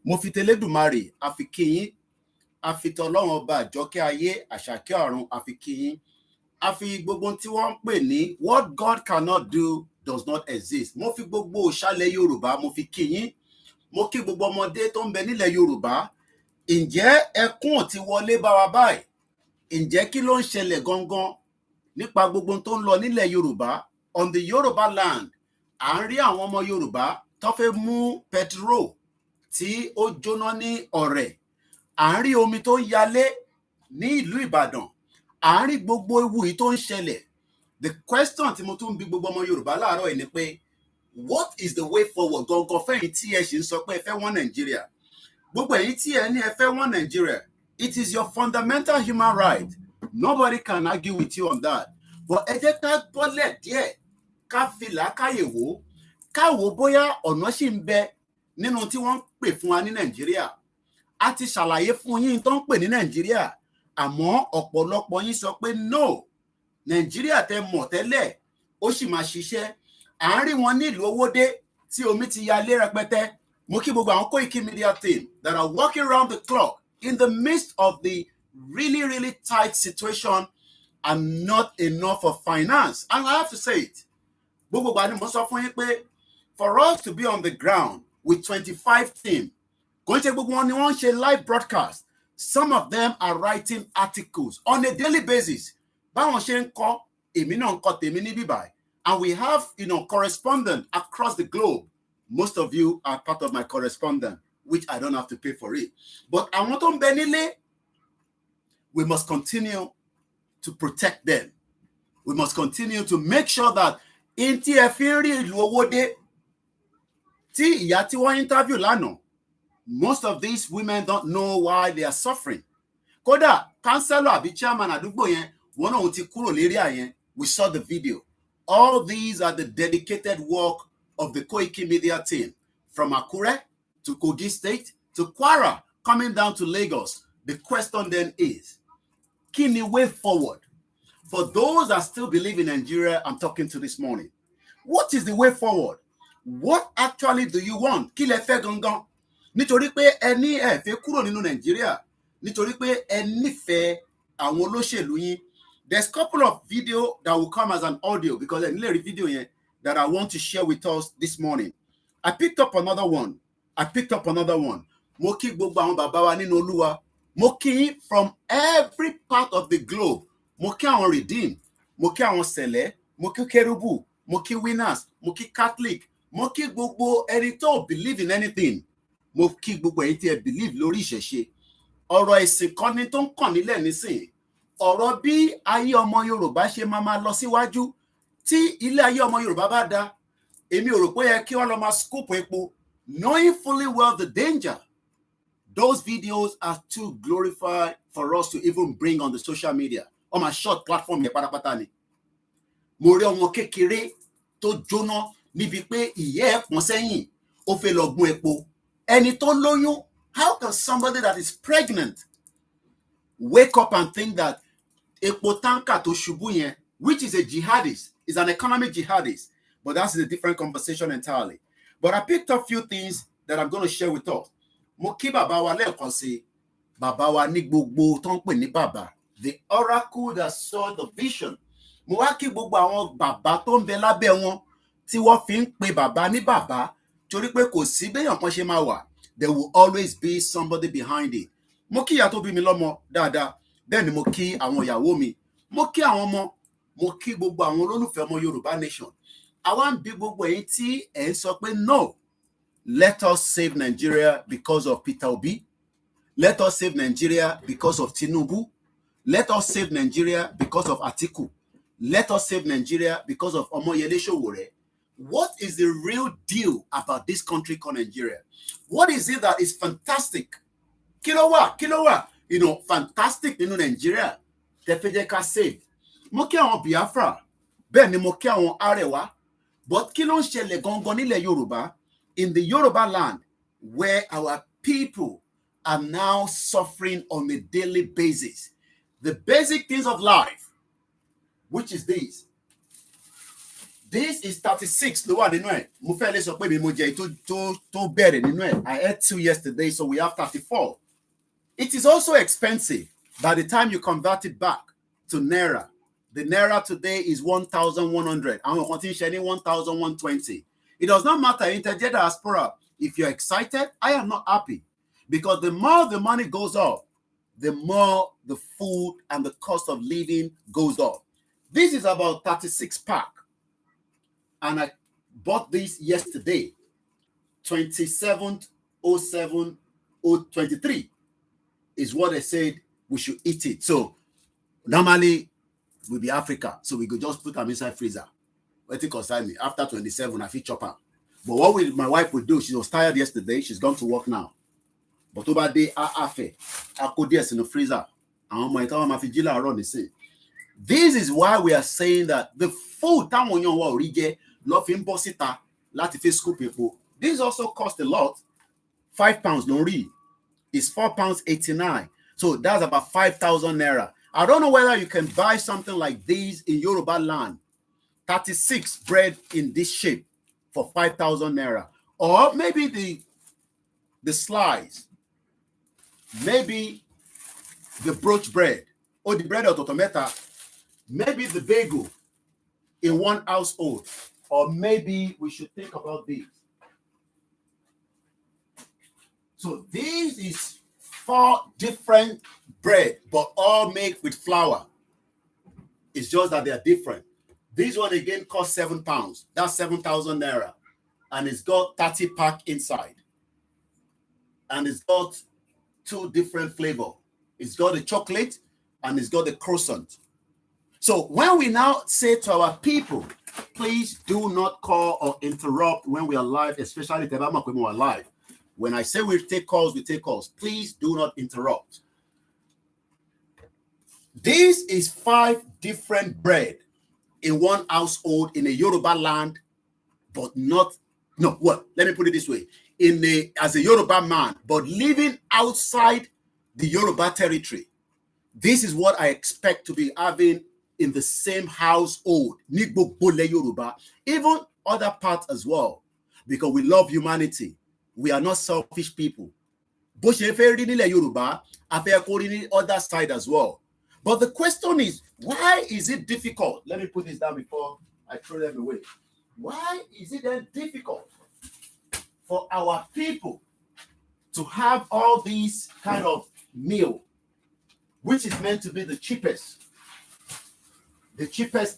Mo fi tẹlẹ́dùmarè, a fi kí yín, a fi tọlọ́run ọba àjọkẹ́ ayé, àṣàkẹ́ ọ̀run, a fi kí yín. A fi gbogbo tí wọ́n ń pè ní what God cannot do does not exist. Mo fi gbogbo òṣàlẹ̀ Yorùbá, mo fi kí yín. Mo kí gbogbo ọmọdé tó ń bẹ nílẹ̀ Yorùbá. Ǹjẹ́ ẹkún ti wọlé bá wa báyìí? Ǹjẹ́ kí ló ń ṣẹlẹ̀ gangan nípa gbogbo tó ń lọ nílẹ̀ Yorùbá? On the Yoruba land, à ń rí àwọn ọmọ Yorùbá tó fẹ́ mú petrol tí ó jóná ní Ọ̀rẹ̀. À ń rí omi tó ń yalé ní ìlú Ìbàdàn. À ń rí gbogbo ewu yìí tó ń ṣẹlẹ̀. The question tí mo tún bi gbogbo ọmọ Yorùbá láàárọ̀ yìí ni pé what is the way forward gangan fẹ́yìn tí ẹ ṣì ń sọ pé ẹ fẹ́ wọ́n Nàìjíríà? Gbogbo èyí tí ẹ ní ẹ fẹ́ wọ́n Nàìjíríà, it is your fundamental human right. Nobody can argue with you on that. But ẹ jẹ́ ká bọ́lẹ̀ díẹ̀, ká fi làákàyè wò, ká wò bóyá ọ̀nà ṣì ń bẹ nínú tí wọ́n ń pè fún wa ní Nàìjíríà. A ti ṣàlàyé fún yín tó ń pè ní Nàìjíríà, àmọ́ ọ̀pọ̀lọpọ̀ yín sọ pé no, Nàìjíríà tẹ́ mọ̀ tẹ́lẹ̀, ó sì máa ṣiṣẹ́. À ń rí wọn ní ìlú Owódé tí omi ti ya lé rẹpẹtẹ. Mo kí gbogbo àwọn Koiki Media team that are working around the clock in the midst of the really tight situation and not enough of finance. And I have to say it. Gbogbo ìgbà ni mo sọ fún yín pé for us to be on the ground with 25 team, kò ń ṣe gbogbo wọn ni wọ́n ń ṣe live broadcast. Some of them are writing articles on a daily basis. Báwọn ṣe ń kọ, èmi náà ń kọ tèmi ní bíbáyìí. And we have, correspondents across the globe. Most of you are part of my correspondent, which I don't have to pay for it. But àwọn tó ń bẹ nílé, we must continue to protect them. We must continue to make sure that in tí ẹ fi ń rí ìlú Owódé, tí ìyá tí wọ́n interview lánàá, most of these women don't know why they are suffering. Kódà, councillor àbí chairman àdúgbò yẹn, wọn náà ti kúrò lérí àyẹn. We saw the video. All these are the dedicated work of the Koiki Media team, from Akure to Kogi State to Kwara, coming down to Lagos. The question then is, kí ni way forward? For those that still believe in Nigeria, I'm talking to this morning. What is the way forward? What actually do you want? Kí lẹ fẹ́ gangan? Nítorí pé ẹ ní ẹ fẹ́ kúrò nínú Nàìjíríà, nítorí pé ẹ nífẹ̀ẹ́ àwọn olóṣèlú yín. There's a couple of video that will come as an audio because I need a video here that I want to share with us this morning. I picked up another one. Mo kí gbogbo àwọn bàbá wa nínú Olúwa. Mo kí from every part of the globe. Mo kí àwọn Redeem. Mo kí àwọn Sẹ̀lẹ̀. Mo kí Kérúbù. Mo kí Winners. Mo kí Catholic. Mo kí gbogbo ẹni tó believe in anything. Mo kí gbogbo ẹni tí ẹ believe lórí ìṣẹ̀ṣe. Ọ̀rọ̀ ìsìn kan ni tó ń kàn nílẹ̀ nísìnyí. Ọ̀rọ̀ bí ayé ọmọ Yorùbá ṣe máa lọ síwájú tí ilé ayé ọmọ Yorùbá bá dá, èmi ò rò pé yẹ kí wọ́n lọ máa scoop epo, knowing fully well the danger. Those videos are too glorified for us to even bring on the social media. On my short platform yẹn pátápátá ni. Mo rí ọmọ kékeré tó jóná níbi pé ìyá ẹ̀ pọ́n sẹ́yìn, ó fẹ́ lọ gún epo. Ẹni tó lóyún, how can somebody that is pregnant wake up and think that epo tanker tó ṣubú yẹn, which is a jihadist, is an economic jihadist, but that's a different conversation entirely. But I picked up a few things that I'm going to share with us. Mo kí bàbá wa lẹ́ẹ̀kan sí, bàbá wa ní gbogbo tó ń pè ní bàbá, the oracle that saw the vision. Mo wá kí gbogbo àwọn bàbá tó ń bẹ lábẹ́ wọn tí wọ́n fi ń pe bàbá ní bàbá, torí pé kò sí béèyàn kan ṣe máa wà, there will always be somebody behind it. Mo kí ìyá tó bí mi lọ́mọ dáadáa, bẹ́ẹ̀ ni mo kí àwọn ìyàwó mi, mo kí àwọn ọmọ, mo kí gbogbo àwọn olólùfẹ́ ọmọ Yorùbá nation. Àwa ń bi gbogbo ẹ̀yin tí ẹ̀ ń sọ pé no, let us save Nigeria because of Peter Obi. Let us save Nigeria because of Tinubu. Let us save Nigeria because of Atiku. Let us save Nigeria because of Omoyele Sowore. What is the real deal about this country called Nigeria? What is it that is fantastic? Kí ló wà, fantastic nínú Nigeria. Tẹ́ fẹ́ jẹ́ ká save. Mo kí àwọn bẹ́ẹ̀ ni mo kí àwọn Arewa. But kí ló ń ṣẹlẹ̀ gangan nílẹ̀ Yorùbá, in the Yoruba land, where our people are now suffering on a daily basis. The basic things of life, which is this. This is 36. Ló wà nínú ẹ̀. Mo fẹ́ lè sọ pé mi mo jẹ tó bẹ̀rẹ̀ nínú ẹ̀. I ate 2 yesterday, so we have 34. It is also expensive by the time you convert it back to Naira. The Naira today is 1,100. Àwọn kan tí ń ṣe ní 1,120. It does not matter, interjet diaspora. If you're excited, I am not happy. Because the more the money goes up, the more the food and the cost of living goes up. This is about 36 pack. And I bought this yesterday, 27/07/023 is what I said we should eat it. So normally we'll be Africa, so we could just put them inside freezer. What it concern me, after 27, I feel chop her. But what my wife would do, she was tired yesterday, she's gone to work now. But over day, I could yes in the freezer. This is why we are saying that the food this also cost a lot. £5 no real. It's £4.89. So that's about 5,000 naira. I don't know whether you can buy something like this in Yoruba land. 36 bread in this shape for 5,000 naira. Or maybe the slice. Maybe the brooch bread. Or the bread of automata. Maybe the bagel in one household. Or maybe we should think about this. So this is 4 different bread, but all made with flour. It's just that they are different. This one again costs £7. That's 7,000 naira. And it's got 30 pack inside. And it's got 2 different flavors. It's got the chocolate and it's got the croissant. So when we now say to our people, please do not call or interrupt when we are live, especially when we are live. When I say we take calls, we take calls. Please do not interrupt. This is 5 different bread in one household in a Yoruba land, but not, no, well, let me put it this way. As a Yoruba man, but living outside the Yoruba territory. This is what I expect to be having in the same household. Yoruba, even other parts as well, because we love humanity. We are not selfish people. But Yoruba, other side as well. But the question is, why is it difficult? Let me put this down before I throw them away. Why is it then difficult for our people to have all these kind of meal, which is meant to be the cheapest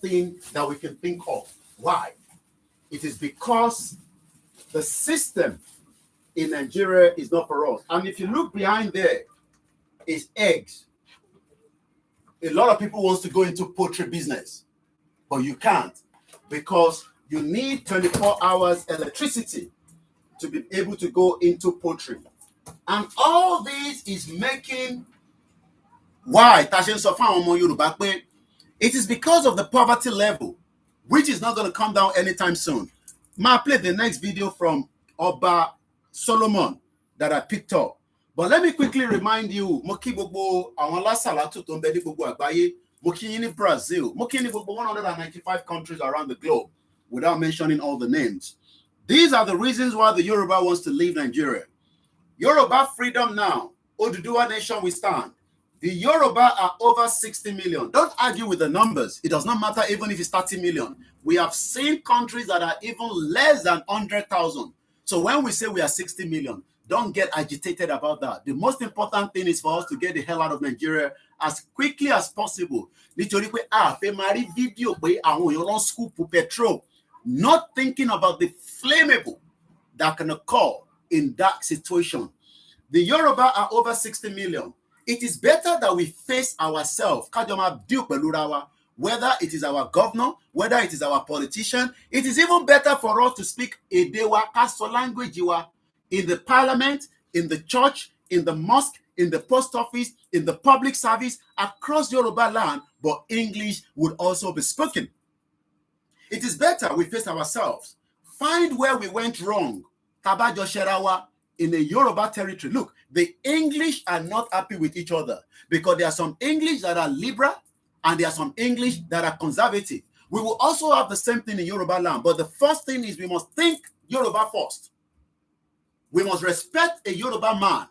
thing that we can think of? Why? It is because the system in Nigeria is not for us. And if you look behind there, is eggs. A lot of people wants to go into poultry business, but you can't, because you need 24 hours electricity to be able to go into poultry. And all this is making why it is because of the poverty level, which is not going to come down anytime soon. I'll play the next video from Oba Solomon that I picked up. But let me quickly remind you, Moki Bobo, Awala Salatu Tombedi Bobo Agbaye, Moki in Brazil, Moki in Bobo 195 countries around the globe, without mentioning all the names. These are the reasons why the Yoruba wants to leave Nigeria. Yoruba freedom now. Oduduwa nation we stand. The Yoruba are over 60 million. Don't argue with the numbers. It does not matter even if it's 30 million. We have seen countries that are even less than 100,000. So when we say we are 60 million, don't get agitated about that. The most important thing is for us to get the hell out of Nigeria as quickly as possible. Not thinking about the flammable that can occur in that situation. The Yoruba are over 60 million. It is better that we face ourselves, whether it is our governor, whether it is our politician. It is even better for us to speak Edewa Kaso language in the parliament, in the church, in the mosque, in the post office, in the public service, across Yoruba land, but English would also be spoken. It is better we face ourselves, find where we went wrong. Tabajo Sherawa in the Yoruba territory. Look, the English are not happy with each other because there are some English that are liberal and there are some English that are conservative. We will also have the same thing in Yoruba land, but the first thing is we must think Yoruba first. We must respect a Yoruba man,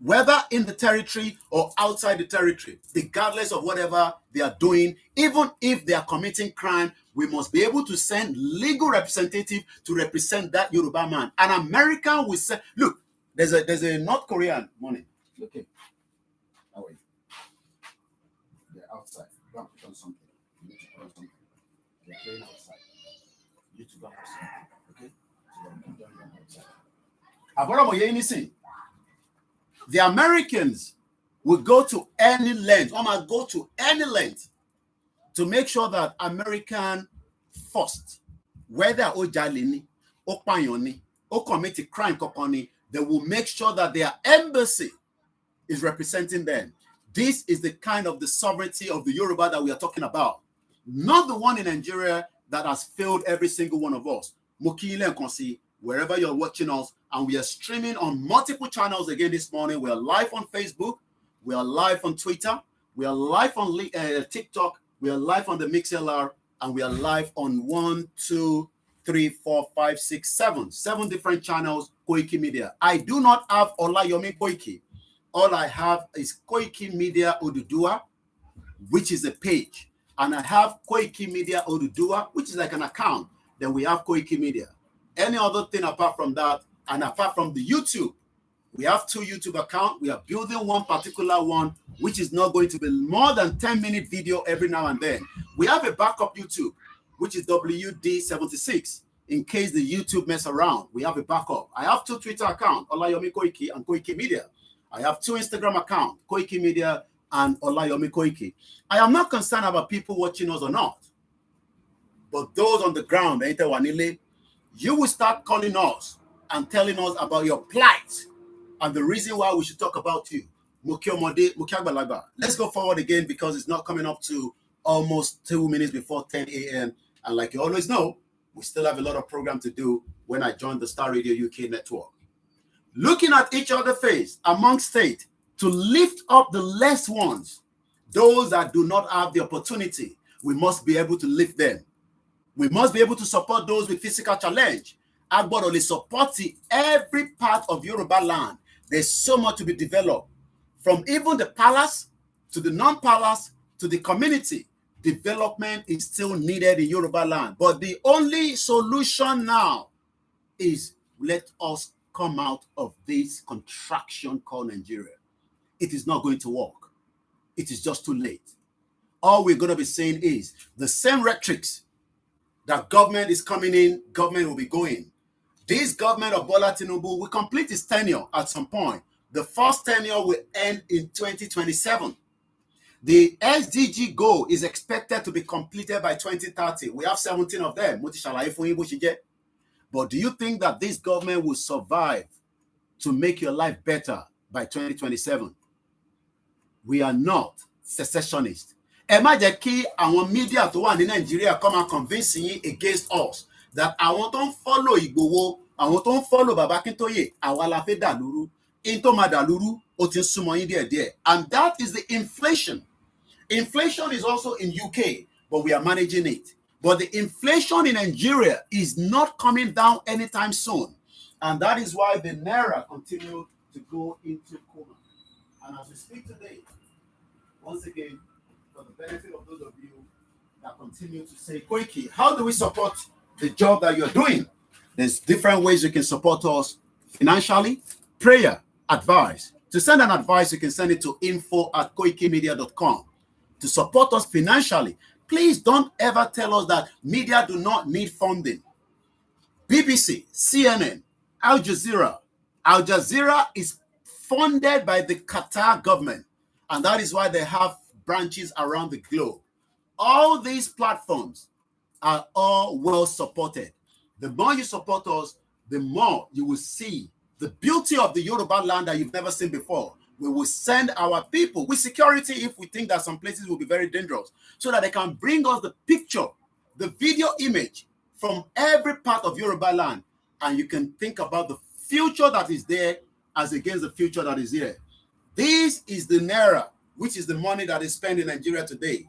whether in the territory or outside the territory, regardless of whatever they are doing. Even if they are committing crime, we must be able to send legal representative to represent that Yoruba man. An American will say, look, there's a North Korean morning. Okay. Oh, wait. They're outside. Go and put on something. You need to put on something. They're playing outside. You need to go and put something. Okay? So they're playing outside. The Americans will go to any length, or might go to any length to make sure that American first, whether Ojalini, Opayoni, or commit a crime company, they will make sure that their embassy is representing them. This is the kind of the sovereignty of the Yoruba that we are talking about. Not the one in Nigeria that has failed every single one of us. Mokile and Konsi, wherever you're watching us, and we are streaming on multiple channels again this morning. We are live on Facebook, we are live on Twitter, we are live on TikTok, we are live on the MixLR, and we are live on 7 different channels, Koiki Media. I do not have Olayomi Koiki. All I have is Koiki Media Odudua, which is a page. And I have Koiki Media Odudua, which is like an account. Then we have Koiki Media. Any other thing apart from that, and apart from the YouTube, we have 2 YouTube accounts. We are building one particular one, which is not going to be more than 10-minute video every now and then. We have a backup YouTube, which is WD76. In case the YouTube mess around, we have a backup. I have 2 Twitter accounts, Olayomi Koiki and Koiki Media. I have 2 Instagram accounts, Koiki Media and Olayomi Koiki. I am not concerned about people watching us or not. But those on the ground, you will start calling us and telling us about your plight and the reason why we should talk about you. Let's go forward again because it's not coming up to almost 2 minutes before 10 a.m. And like you always know, we still have a lot of program to do when I joined the Star Radio UK network. Looking at each other's face among state to lift up the less ones, those that do not have the opportunity, we must be able to lift them. We must be able to support those with physical challenge. Agbod only support every part of Yoruba land. There's so much to be developed. From even the palace to the non-palace to the community, development is still needed in Yoruba land. But the only solution now is let us come out of this contraction called Nigeria. It is not going to work. It is just too late. All we're going to be saying is the same rhetorics that government is coming in, government will be going. This government of Bola Tinubu will complete its tenure at some point. The first tenure will end in 2027. The SDG goal is expected to be completed by 2030. We have 17 of them. But do you think that this government will survive to make your life better by 2027? We are not secessionists. Ẹ má jẹ́ kí àwọn media tó wà ní Nigeria come and convince yín against us that àwọn tó ń follow Igboho, àwọn tó ń follow Baba Akintoye, àwa la fẹ́ dàlúrú. In tó máa dàlúrú, ó ti ń súnmọ́ yín díẹ̀díẹ̀. And that is the inflation. Inflation is also in UK, but we are managing it. But the inflation in Nigeria is not coming down anytime soon. And that is why the Naira continues to go into coma. And as we speak today, once again, for the benefit of those of you that continue to say, Koiki, how do we support the job that you're doing? There's different ways you can support us financially, prayer, advice. To send an advice, you can send it to info@koikimedia.com. To support us financially, please don't ever tell us that media do not need funding. BBC, CNN, Al Jazeera. Al Jazeera is funded by the Qatar government, and that is why they have branches around the globe. All these platforms are all well supported. The more you support us, the more you will see the beauty of the Yoruba land that you've never seen before. We will send our people with security if we think that some places will be very dangerous, so that they can bring us the picture the video image from every part of Yoruba land, and you can think about the future that is there as against the future that is here. This is the naira, which is the money that is spent in Nigeria today.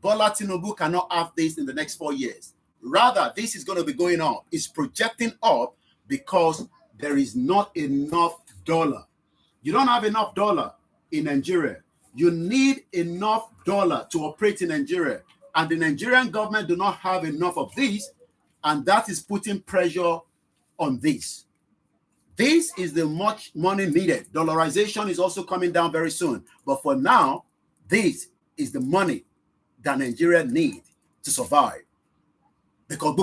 Bola Tinubu cannot have this in the next 4 years. Rather, this is going to be going up. It's projecting up because there is not enough dollar. You don't have enough dollar in Nigeria. You need enough dollar to operate in Nigeria. And the Nigerian government do not have enough of this, and that is putting pressure on this. This is the much money needed. Dollarization is also coming down very soon. But for now, this is the money that Nigeria needs to survive. Because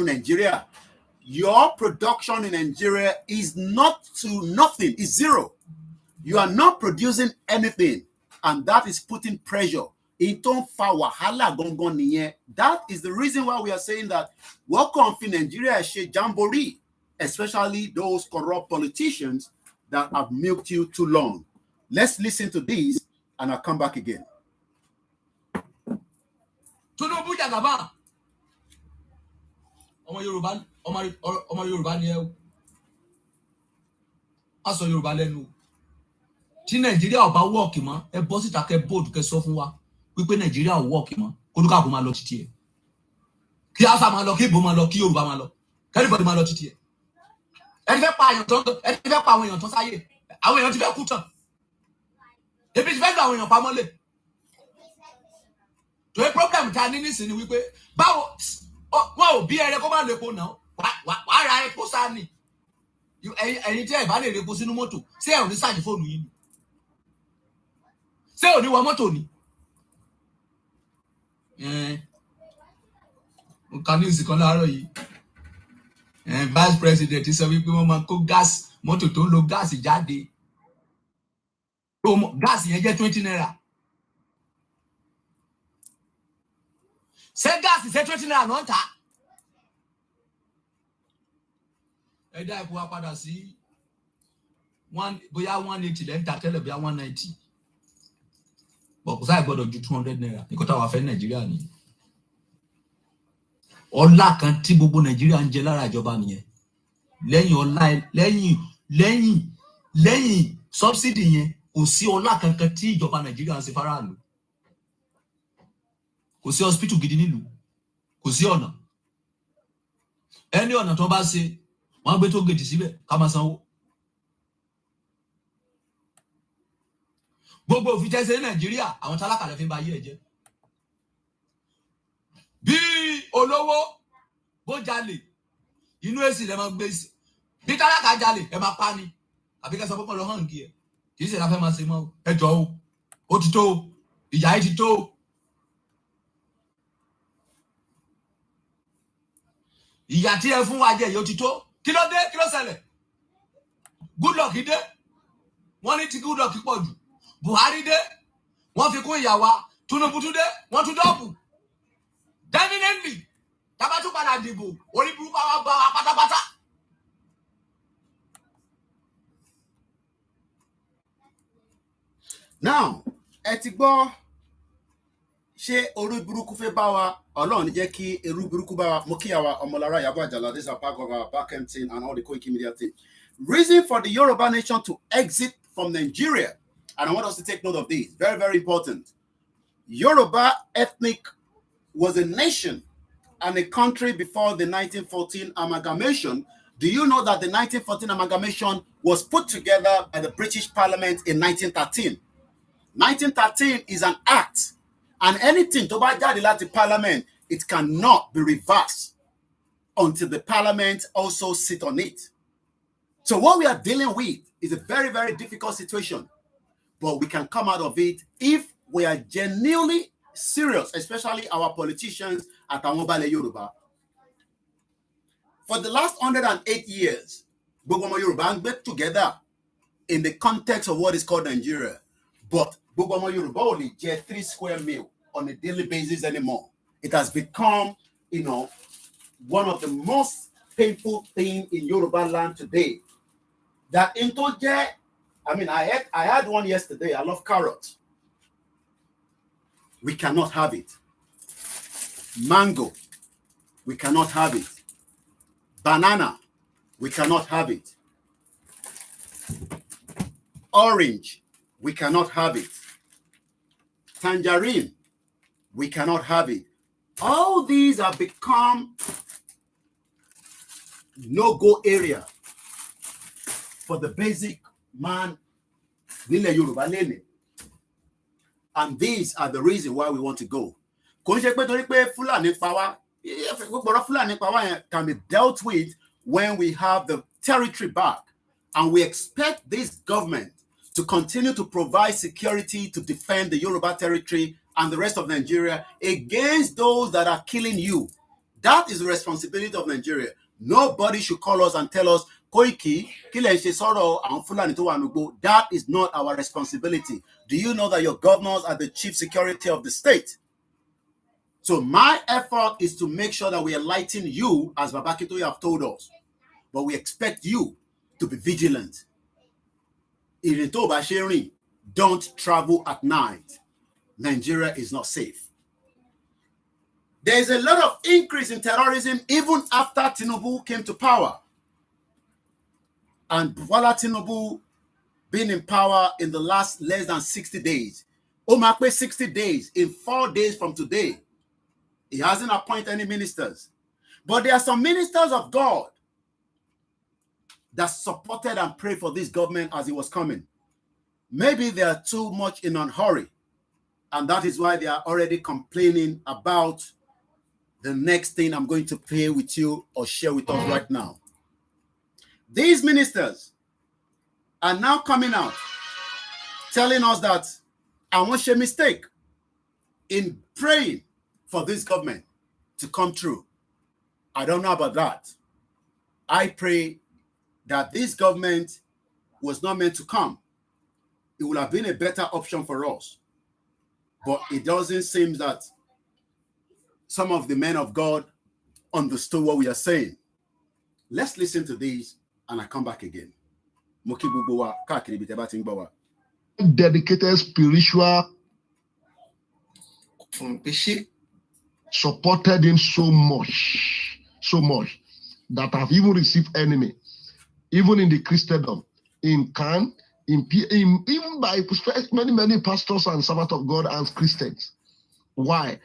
Nigeria, your production in Nigeria is not to nothing, it's zero. You are not producing anything, and that is putting pressure. That is the reason why we are saying that welcome to Nigeria jamboree, especially those corrupt politicians that have milked you too long. Let's listen to this, and I'll come back again. Ọmọ Yorùbá ni ẹ o. A sọ Yorùbá lẹ́nu. Tí Nàìjíríà ò bá wọ́ọ̀kì mọ́, ẹ bọ́ síta kẹ́ bóòdù kẹ́ sọ fún wa wípé Nàìjíríà ò wọ́ọ̀kì mọ́, kólúkàkú máa lọ títí ẹ̀. Kí Hausa máa lọ, kí Ìgbò máa lọ, kí Yorùbá máa lọ, kẹ́rìbọ̀dì máa lọ títí ẹ̀. Ẹni fẹ́ pa àwọn èèyàn tán sáyé, àwọn èèyàn ti fẹ́ kú tán. Ebi ti fẹ́ gba àwọn èèyàn pamọ́lé. Torí problem ta ní nísìnyí wípé báwo wọn ò bí ẹrẹ kó má lè po náà wàá ra epo sáni ẹ̀yin tí ẹ bá lè repo sínú mọ́tò ṣé ẹ ò ní ṣáàjì fóònù yìí ni ṣé ò ní wọ mọ́tò ni mo kà ní ìsìnkan láàárọ̀ yìí vice president sọ wípé wọ́n máa kó gáàsì mọ́tò tó ń lo gáàsì jáde gáàsì yẹn jẹ́ 20 naira ṣé gáàsì ṣe 20 naira náà ń tà ẹ dá epo wa padà sí bóyá 180 lẹ́ ń tà tẹ́lẹ̀ bóyá 190 bọ̀ kò sáà gbọ́dọ̀ ju 200 naira ní kó táwa fẹ́ Nàìjíríà ni ọlá kan tí gbogbo Nàìjíríà ń jẹ lára ìjọba nìyẹn lẹ́yìn ọlá lẹ́yìn subsidy yẹn kò sí ọlá kankan tí ìjọba Nàìjíríà ń ṣe faraàlú kò sí hospital gidi nílùú kò sí ọ̀nà ẹni ọ̀nà tó bá ṣe wọ́n gbé tó gèdè síbẹ̀ ká máa sanwó gbogbo òfin tẹ́sẹ̀ ní Nàìjíríà àwọn tálákà lè fi ba ayé ẹ̀ jẹ́ bí olówó bó jalè inú èsì lè máa gbé sí bí tálákà jalè ẹ máa pa ni àbí kẹsàn púpọ̀ lọ hàn kí ẹ kì í ṣe láfẹ́ máa ṣe mọ́ ẹjọ́ o ó ti tó ìyá ẹ ti tó ìyà tí ẹ fún wa jẹ yóò ti tó kí ló dé kí ló ṣẹlẹ̀ Goodluck dé wọ́n ní tí Goodluck pọ̀ jù Buhari dé wọ́n fi kún ìyà wa Tinubu tún dé wọ́n tún dọ́ọ̀bù definitely tábà tún padà dìbò orí burúkú wa bá wa pátápátá. Now ẹ ti gbọ́ ṣé orí burúkú fẹ́ bá wa Ọlọ́run jẹ́ kí eru burúkú bá wa mo kí àwa Ọmọlára Ìyábọ̀ Àjàlá, this is part of our back end team and all the Koiki Media team. Reason for the Yoruba nation to exit from Nigeria, and I want us to take note of this, very, very important. Yoruba ethnic was a nation and a country before the 1914 amalgamation. Do you know that the 1914 amalgamation was put together by the British Parliament in 1913? 1913 is an act, and anything to bá jáde láti Parliament, it cannot be reversed until the Parliament also sit on it. So what we are dealing with is a very, very difficult situation, but we can come out of it if we are genuinely serious, especially our politicians at Amobale Yoruba. For the last 108 years, gbogbo ọmọ Yorùbá ń gbé together in the context of what is called Nigeria. But gbogbo ọmọ Yorùbá ò lè jẹ 3 square meal on a daily basis anymore. It has become, one of the most painful things in Yoruba land today. That I had one yesterday. I love carrots. We cannot have it. Mango, we cannot have it. Banana, we cannot have it. Orange, we cannot have it. Tangerine, we cannot have it. All these have become no-go area for the basic man nílẹ̀ Yorùbá lélẹ̀. And these are the reason why we want to go. Kò ń ṣe pé torí pé Fúlàní pa wá, gbọ́dọ̀ Fúlàní pa wá yẹn can be dealt with when we have the territory back. And we expect this government to continue to provide security to defend the Yoruba territory and the rest of Nigeria against those that are killing you. That is the responsibility of Nigeria. Nobody should call us and tell us, Koiki, that is not our responsibility. Do you know that your governors are the chief security of the state? So my effort is to make sure that we enlighten you, as Babakito have told us. But we expect you to be vigilant. Don't travel at night. Nigeria is not safe. There is a lot of increase in terrorism even after Tinubu came to power. And Bola Tinubu being in power in the last less than 60 days. Omakwe 60 days, in 4 days from today. He hasn't appointed any ministers. But there are some ministers of God that supported and prayed for this government as it was coming. Maybe they are too much in a hurry. And that is why they are already complaining about the next thing I'm going to play with you or share with us right now. These ministers are now coming out telling us that I want a mistake in praying for this government to come true. I don't know about that. I pray that this government was not meant to come. It would have been a better option for us. But it doesn't seem that some of the men of God understood what we are saying. Let's listen to these and I come back again. Dedicated spiritual supported him so much that I've even received enemy, even in the Christendom, in Can, even by many pastors and servants of God and Christians. Why?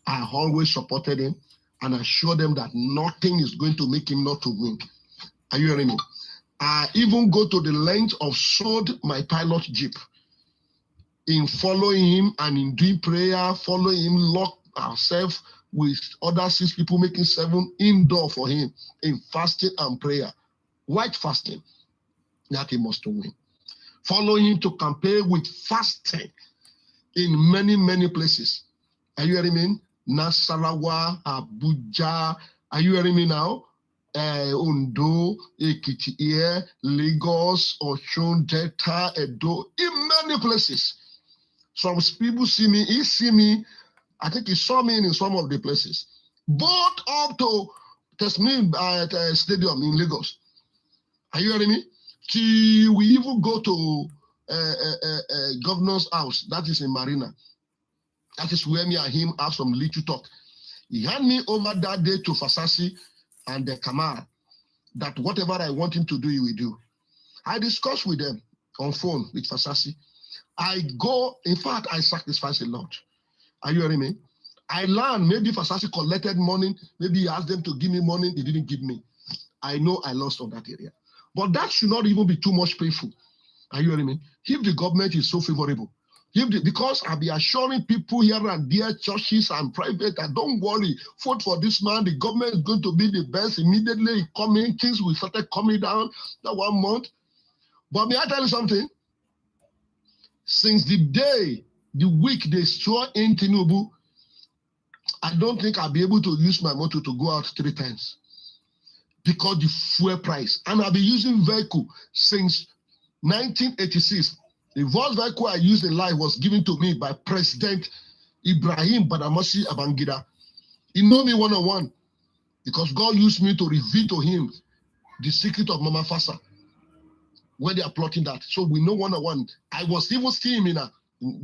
I always supported him and I showed them that nothing is going to make him not to win. Are you hearing me? I even go to the length of sold my pilot jeep in following him and in doing prayer, following him, lock ourselves with other 6 people, making 7 indoor for him in fasting and prayer, white fasting, that he must win. Following him to campaign with fasting in many places. Are you hearing me? Nasarawa, Abuja. Are you hearing me now? Ondo, Ekiti, Lagos, Osun, Delta, Edo, in many places. Some people see me, he see me. I think he saw me in some of the places. Both up to Tesmin Stadium in Lagos. Are you hearing me? We even go to governor's house, that is in Marina. That is where me and him have some little talk. He had me over that day to Fasasi and the Kamal, that whatever I want him to do, he will do. I discussed with them on phone with Fasasi. I go, in fact, I sacrifice a lot. Are you hearing me? I learned, maybe Fasasi collected money, maybe he asked them to give me money, they didn't give me. I know I lost on that area. But that should not even be too much painful. Are you hearing me? If the government is so favorable, because I'll be assuring people here and there, churches and private, that don't worry, vote for this man, the government is going to be the best. Immediately coming, things will start coming down that 1 month. But may I tell you something? Since the week they saw in Tinubu, I don't think I'll be able to use my motor to go out 3 times. Because the fuel price. And I've been using vehicle since 1986. The first vehicle I used in life was given to me by President Ibrahim Badamasi Abangida. He know me one-on-one because God used me to reveal to him the secret of Mama Fasa when they are plotting that. So we know one-on-one. I was even seeing him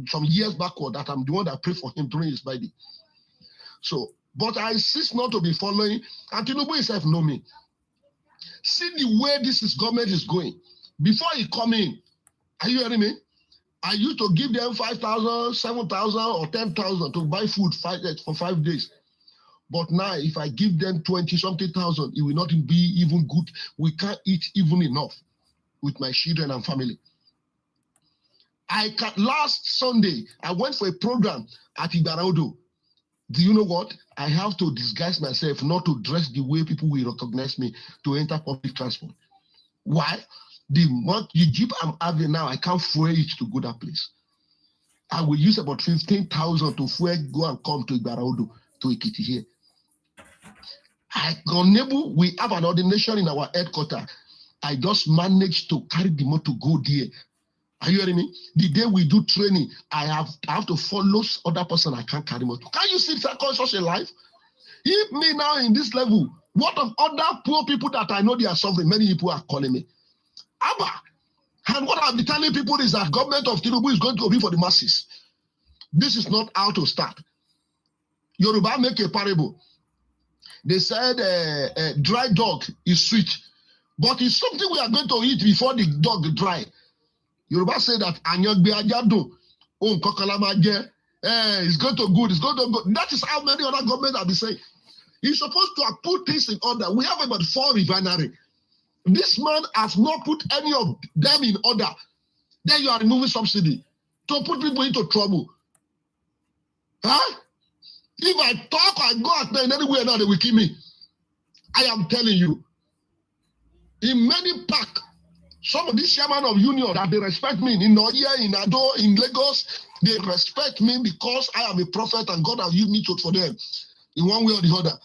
some years backward that I'm the one that prayed for him during his birthday. So But I cease not to be following, and Tinubu himself know me. See the way government is going. Before he come in, are you hearing me? I used to give them 5,000, 7,000, or 10,000 to buy food for 5 days. But now, if I give them 20-something thousand, it will not be even good. We can't eat even enough with my children and family. Last Sunday, I went for a program at Ibaraudo. Do you know what? I have to disguise myself not to dress the way people will recognize me to enter public transport. Why? The Jeep I'm having now, I can't fuel it to go that place. I will use about 15,000 to fuel, go and come to Ibaraudo, to Ekiti here. We have an ordination in our headquarters. I just managed to carry the motor to go there. Are you hearing me? The day we do training, I have to follow other person. I can't carry motor. Can you see such a life? If me now in this level, what of other poor people that I know they are suffering? Many people are calling me. Abba. And what I'll be telling people is that government of Tinubu is going to be for the masses. This is not how to start. Yoruba make a parable. They said dry dog is sweet, but it's something we are going to eat before the dog dry. Yoruba say that it's going to good, it's going to good. That is how many other governments have been saying. He's supposed to have put things in order. We have about 4 refineries. This man has not put any of them in order. Then you are removing subsidy to put people into trouble. Huh? If I talk, I go out there in anywhere now, they will kill me. I am telling you. In many parks, some of these chairman of union that they respect me in Oye, in Ado, in Lagos, they respect me because I am a prophet and God has used me for them in one way or the other.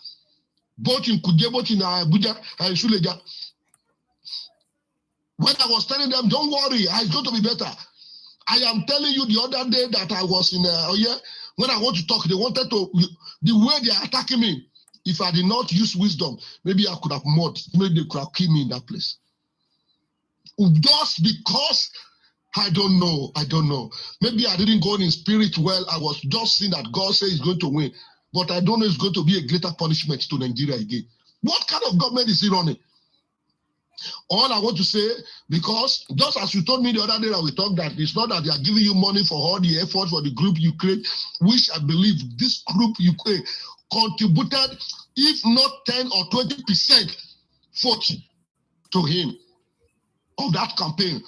Both in Kuje, both in Abuja and Suleja. When I was telling them, don't worry, it's going to be better. I am telling you the other day that I was in Oye, when I want to talk, they wanted to, the way they are attacking me, if I did not use wisdom, maybe I could have murdered, maybe they could have killed me in that place. Just because, I don't know. Maybe I didn't go in spirit well. I was just seeing that God says he's going to win. But I don't know it's going to be a greater punishment to Nigeria again. What kind of government is he running? All I want to say, because just as you told me the other day that we talked, that it's not that they are giving you money for all the effort for the group Ukraine, which I believe this group Ukraine contributed, if not 10 or 20% 40 to him of that campaign.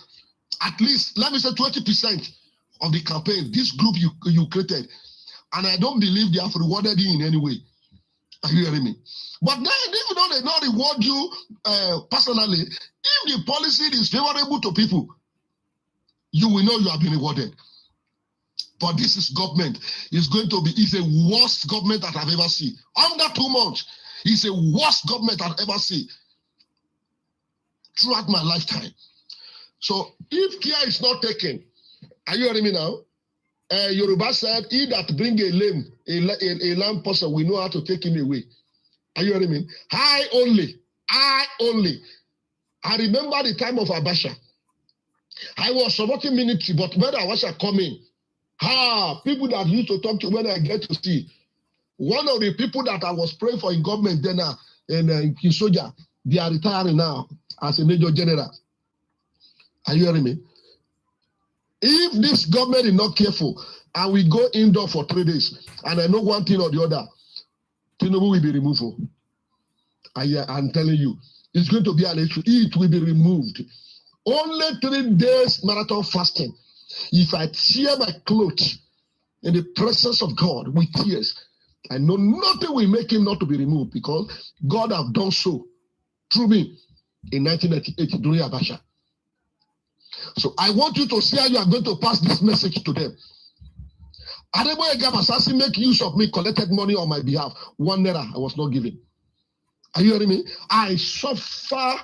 At least, let me say 20% of the campaign, this group you created. And I don't believe they have rewarded you in any way. Are you hearing me? But then, even though they not reward you personally, if the policy is favorable to people, you will know you have been rewarded. But this is government. It's the worst government that I've ever seen. Under 2 months, it's the worst government I've ever seen throughout my lifetime. So if care is not taken, are you hearing me now? Yoruba said, he that bring a lame person, we know how to take him away. Are you hearing me? I only. I remember the time of Abacha. I was supporting military, but when Abacha coming, people that used to talk to when I get to see, one of the people that I was praying for in government then in Kisoja, they are retiring now as a major general. Are you hearing me? If this government is not careful and we go indoor for 3 days, and I know one thing or the other, Tinubu will be removed. I'm telling you, it's going to be an issue. It will be removed. Only 3 days marathon fasting. If I tear my clothes in the presence of God with tears, I know nothing will make him not to be removed because God have done so through me in 1998 during Abacha. So I want you to see how you are going to pass this message to them. Adeboye Gabasasi make use of me, collected money on my behalf. 1 naira I was not given. Are you hearing me? I suffer.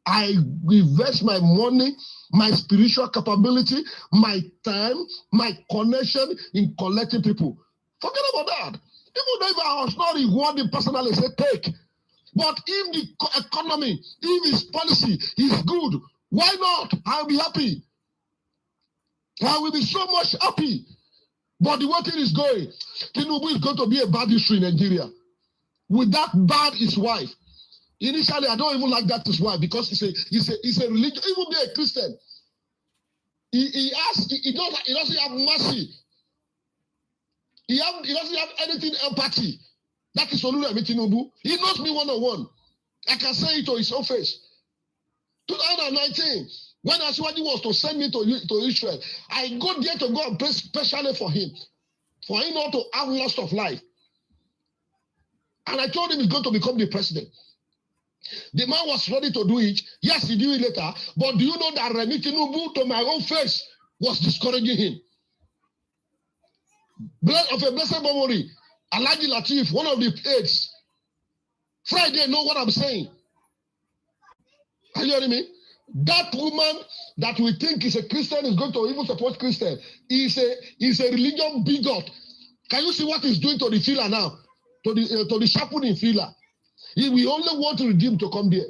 I invest my money, my spiritual capability, my time, my connection in collecting people. Forget about that. Even though if I was not rewarded personally, say take. But if the economy, if his policy is good, why not? I'll be happy. I will be so much happy. But the way thing is going, Tinubu is going to be a bad issue in Nigeria. with that bad his wife. Initially, I don't even like that his wife because it's a religion. Even being a Christian, he doesn't have mercy. He doesn't have anything empathy. That is Oluremi Tinubu. He knows me one-on-one. I can say it to his own face. 2019, when Asiwaju was to send me to Israel, I go there to go and pray specially for him not to have loss of life. And I told him he's going to become the president. The man was ready to do it. Yes, he did it later. But do you know that Remi Tinubu, to my own face, was discouraging him? Of a blessed memory, Alhaji Latif, one of the aides, Friday, know what I'm saying. Are you hearing me? That woman that we think is a Christian is going to even support Christian. Is a religion bigot. Can you see what he's doing to the filler now? To the chaplain in filler. We only want to redeem to come there.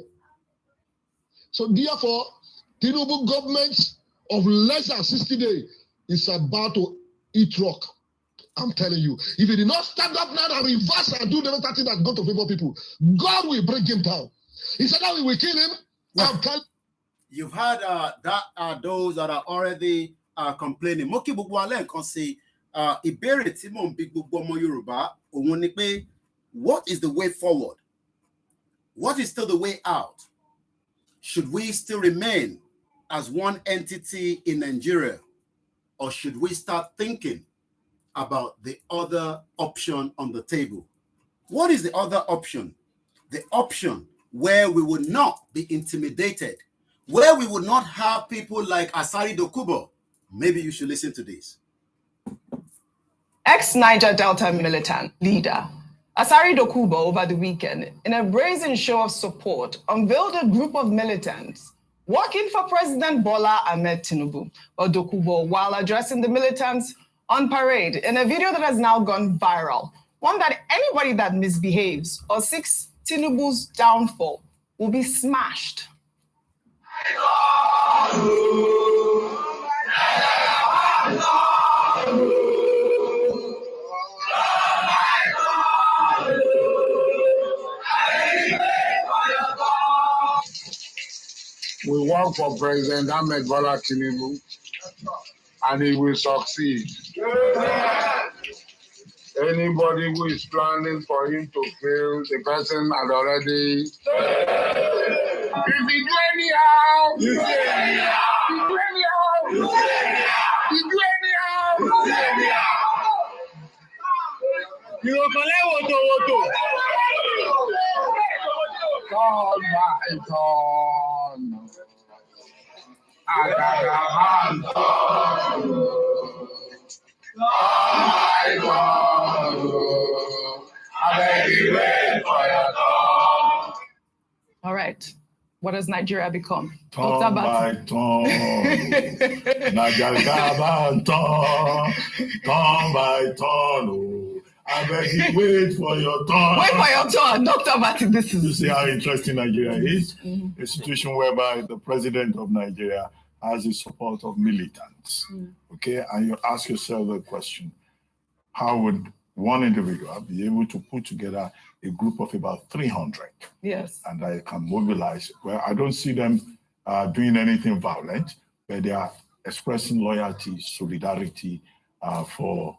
So therefore, Tinubu government of less than 60 days is about to eat rock. I'm telling you. If he did not stand up now and reverse and do the other thing that's going to favor people, God will bring him down. He said that we will kill him. You've heard those that are already complaining. Moki gbogbo alẹ́ nǹkan sí ìbéèrè tí mò ń bi gbogbo ọmọ Yorùbá òun ni pé what is the way forward? What is still the way out? Should we still remain as one entity in Nigeria, or should we start thinking about the other option on the table? What is the other option? The option where we would not be intimidated, where we would not have people like Asari Dokubo. Maybe you should listen to this. Ex-Niger Delta militant leader Asari Dokubo over the weekend, in a brazen show of support, unveiled a group of militants working for President Bola Ahmed Tinubu. Or Dokubo, while addressing the militants on parade in a video that has now gone viral, one that anybody that misbehaves or seeks Tinubu's downfall will be smashed. We work for President Ahmed Bola Tinubu, and he will succeed. Anybody who is planning for him to fail, the person had already. If he do anyhow, you do anyhow. You do anyhow. You do anyhow. You do anyhow. You do anyhow. You will collect woto. God, my God. All right. What has Nigeria become? Turn by turn. Nigeria turn by turn. I beg you, wait for your turn. Wait for your turn, Dr. Bati. This is. You see how interesting Nigeria is? A situation whereby the president of Nigeria has the support of militants. Okay, and you ask yourself the question: how would one individual be able to put together a group of about 300? Yes. And I can mobilize. Well, I don't see them doing anything violent, but they are expressing loyalty, solidarity for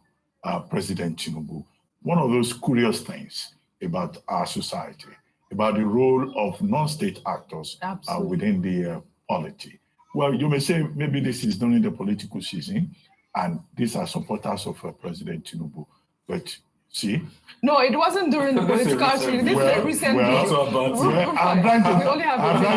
President Tinubu. One of those curious things about our society, about the role of non-state actors within the polity. Well, you may say maybe this is during the political season, and these are supporters of President Tinubu. But see? No, it wasn't during the political season. This is a recent video. I'm trying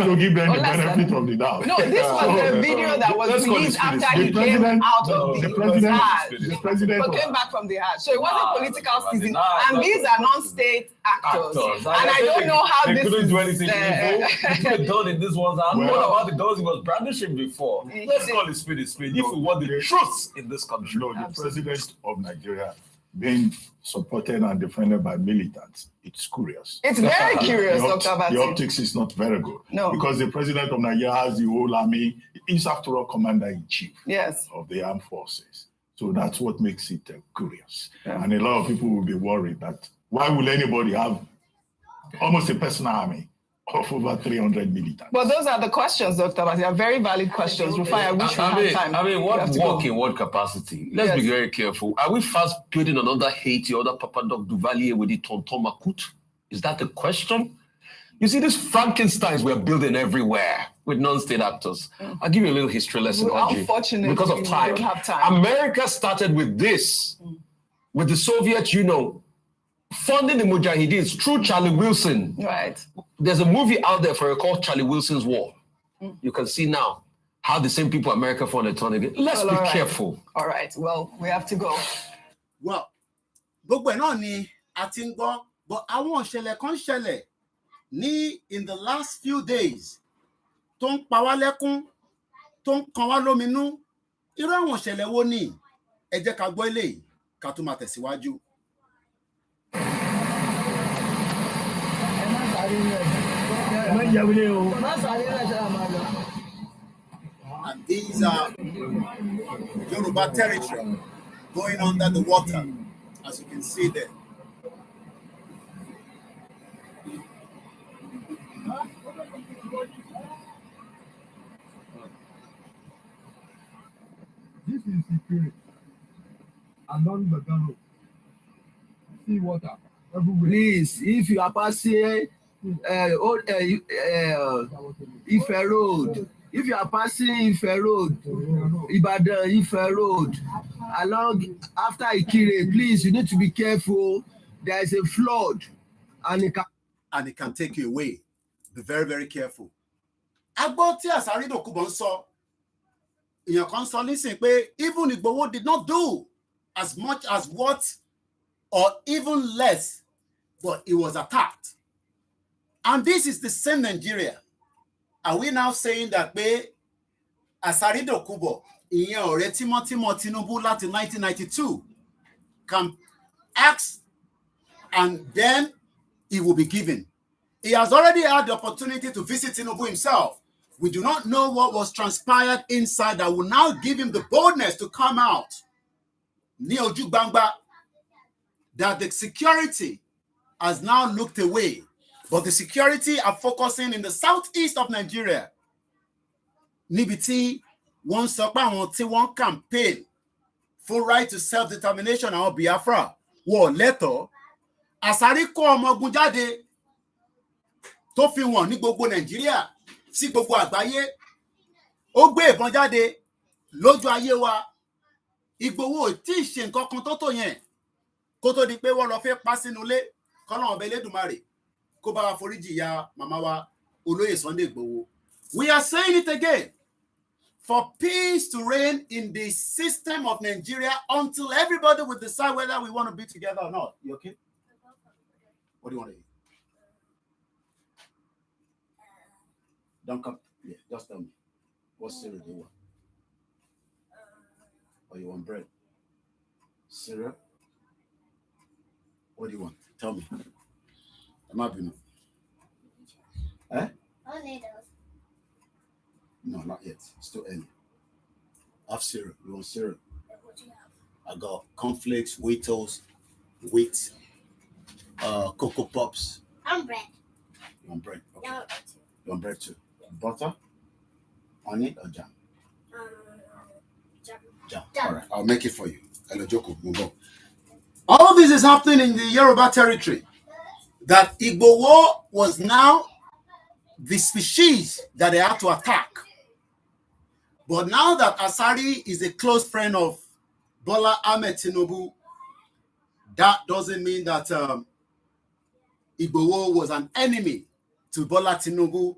to give them the benefit of the doubt. No, this was the video that was released after he came out of the Hajj. But came back from the Hajj. So it wasn't political season. And these are non-state actors. And I don't know how this couldn't do anything evil. They could have done it this one's hand. What about the guns he was brandishing before? Let's call it spade a spade. If we want the truth in this country. No, the president of Nigeria being supported and defended by militants, it's curious. It's very curious, Dr. Bati. The optics is not very good. No. Because the president of Nigeria has the whole army. He's, after all, commander-in-chief of the armed forces. So that's what makes it curious. Yeah. And a lot of people will be worried that why will anybody have almost a personal army of over 300 militants. But those are the questions, Dr. Basi. They are very valid questions. Rufai, I wish we had time. I mean, We what have to work go. in what capacity? Let's be very careful. Are we fast building another Haiti, other Papa Doc Duvalier with the Tonton Makut? Is that the question? You see, these Frankensteins we're building everywhere with non-state actors. I'll give you a little history lesson, Unfortunately, because of time. we don't have time. America started with this, with the Soviet Union funding the Mujahideen through Charlie Wilson. Right. There's a movie out there for it called Charlie Wilson's War. You can see now how the same people America funded turn again. Let's be careful. All right. Well, we have to go. Well, gbogbo ẹ̀ náà ni a ti ń gbọ́, but àwọn ìṣẹ̀lẹ̀ kan ṣẹlẹ̀ ní in the last few days tó ń pa wá lẹ́kún, tó ń kan wá lóminú. Irú àwọn ìṣẹ̀lẹ̀ wo ni? Ẹ jẹ́ ká gbọ́ eléyìí ká tún máa tẹ̀síwájú. And these are Yoruba territory going under the water, as you can see there. This is secret. Along the Gano. See water everywhere. Please, if you are passing Ife Road, if you are passing Ife Road, Ibadan Ife Road, along after Ikire, please, you need to be careful. There is a flood, and it can take you away. Be very, very careful. Agbọ́ tí Asari Dokubo ń sọ, èèyàn kan sọ nísìnyí pé even Igboho did not do as much as what, or even less, but it was attacked. And this is the same Nigeria. Are we now saying that Asari Dokubo, ìyẹn ọ̀rẹ́ tímọ́tímọ́ Tinubu láti 1992, can ask and then he will be given? He has already had the opportunity to visit Tinubu himself. We do not know what was transpired inside that will now give him the boldness to come out. Ní ojú gbangba, that the security has now looked away, but the security are focusing in the southeast of Nigeria. Níbi tí wọ́n sọ pé àwọn tí wọ́n campaign for right to self-determination àwọn Biafra wọ́n lẹ́tọ̀ọ́. Asari kó ọmọ ogun jáde tó fi wọ̀n ní gbogbo Nàìjíríà sí gbogbo àgbáyé. Ó gbé ìbọn jáde lójú ayé wa. Igboho ò tí ì ṣe nǹkan kan tó tó yẹn kó tó di pé wọ́n lọ fẹ́ pa sínú ilé kọ́lọ́run ọba Elédùmarè kó bá wa foríjì ìyá màmá wa Olóyè Sunday Igboho. We are saying it again. For peace to reign in the system of Nigeria until everybody will decide whether we want to be together or not. You okay? What do you want to eat? Don't come. Yeah, just tell me. What cereal do you want? Or you want bread? Cereal? What do you want? Tell me. I'm happy now. Eh? No, not yet. It's too early. Have cereal. You want cereal? What do you have? I got cornflakes, Wheatos, wheat, Cocoa Pops. I'm bread. You want bread? Okay. Yeah, You want bread too? Butter? On it or jam? Jam. Jam. All right, I'll make it for you. Hello, Joko. We'll go. All this is happening in the Yoruba territory. That Igboho was now the species that they had to attack. But now that Asari is a close friend of Bola Ahmed Tinubu, that doesn't mean that Igboho was an enemy to Bola Tinubu.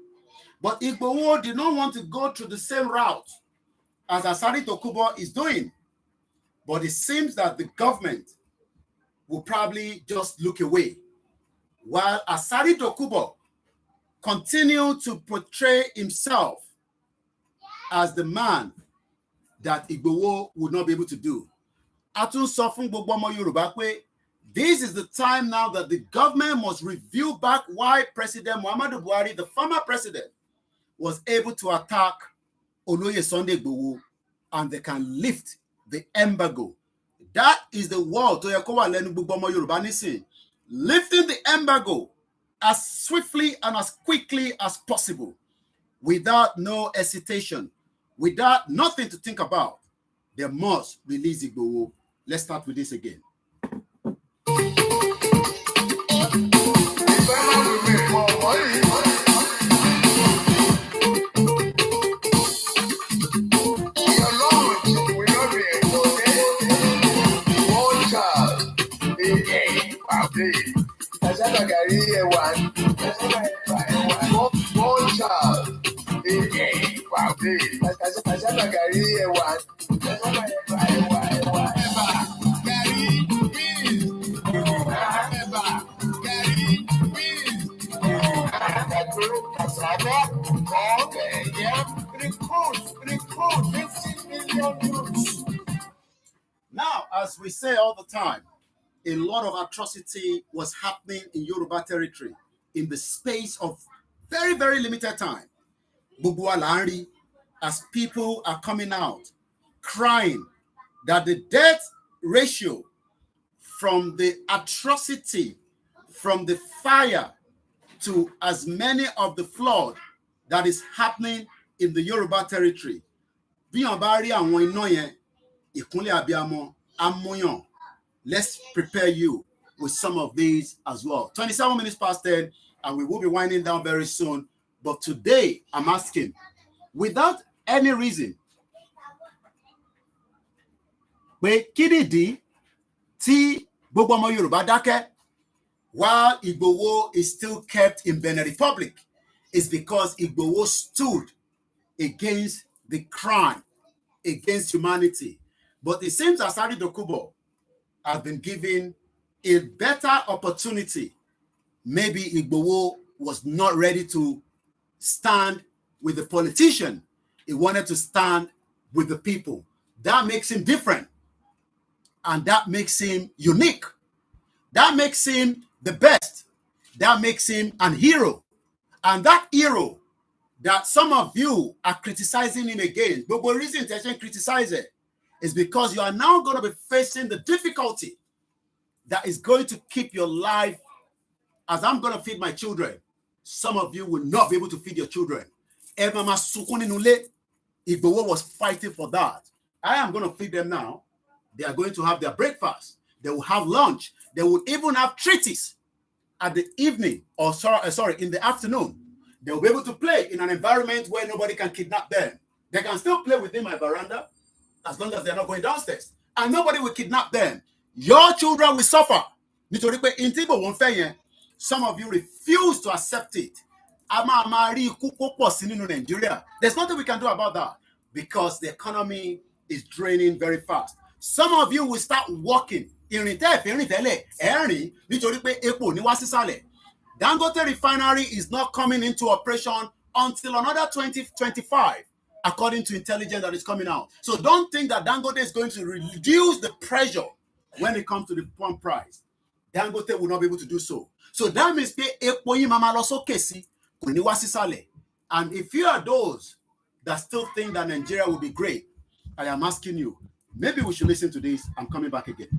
But Igboho did not want to go through the same route as Asari Dokubo is doing. But it seems that the government will probably just look away, while Asari Dokubo continue to portray himself as the man that Igboho would not be able to do. Atun sọ fún gbogbo ọmọ Yorùbá pé this is the time now that the government must review back why President Muhammadu Buhari, the former president, was able to attack Oloye Sunday Igboho, and they can lift the embargo. That is the word to yẹ kó wà lẹ́nu gbogbo ọmọ Yorùbá nísìn. Lifting the embargo as swiftly and as quickly as possible, without no hesitation, without nothing to think about. They must release Igboho. Let's start with this again. Now, as we say all the time, a lot of atrocity was happening in Yoruba territory in the space of very, very limited time. Gbogbo wa la ń rí as people are coming out crying that the death ratio from the atrocity, from the fire to as many of the flood that is happening in the Yoruba territory. Bí wọ́n bá rí àwọn iná yẹn, ìkúnlẹ̀ abiyamọ á múyàn. Let's prepare you with some of these as well. 27 minutes past 10, and we will be winding down very soon. But today, I'm asking, without any reason, pé kí nìdí tí gbogbo ọmọ Yorùbá dákẹ́ while Igboho is still kept in Benin Republic? Is because Igboho stood against the crime, against humanity. But it seems that Asari Dokubo has been given a better opportunity. Maybe Igboho was not ready to stand with the politician. He wanted to stand with the people. That makes him different. And that makes him unique. That makes him the best. That makes him an hero. And that hero that some of you are criticizing him against, but the reason to criticize it is because you are now going to be facing the difficulty that is going to keep your life. As I'm going to feed my children, some of you will not be able to feed your children. Igboho was fighting for that. I am going to feed them now. They are going to have their breakfast. They will have lunch. They will even have treaties at the evening, or sorry, in the afternoon. They will be able to play in an environment where nobody can kidnap them. They can still play within my veranda as long as they're not going downstairs. And nobody will kidnap them. Your children will suffer. Some of you refuse to accept it. There's nothing we can do about that because the economy is draining very fast. Some of you will start walking. Dangote refinery is not coming into operation until another 2025, according to intelligence that is coming out. So don't think that Dangote is going to reduce the pressure when it comes to the pump price. Dangote will not be able to do so. So that means and if you are those that still think that Nigeria will be great, I am asking you, maybe we should listen to this. I'm coming back again.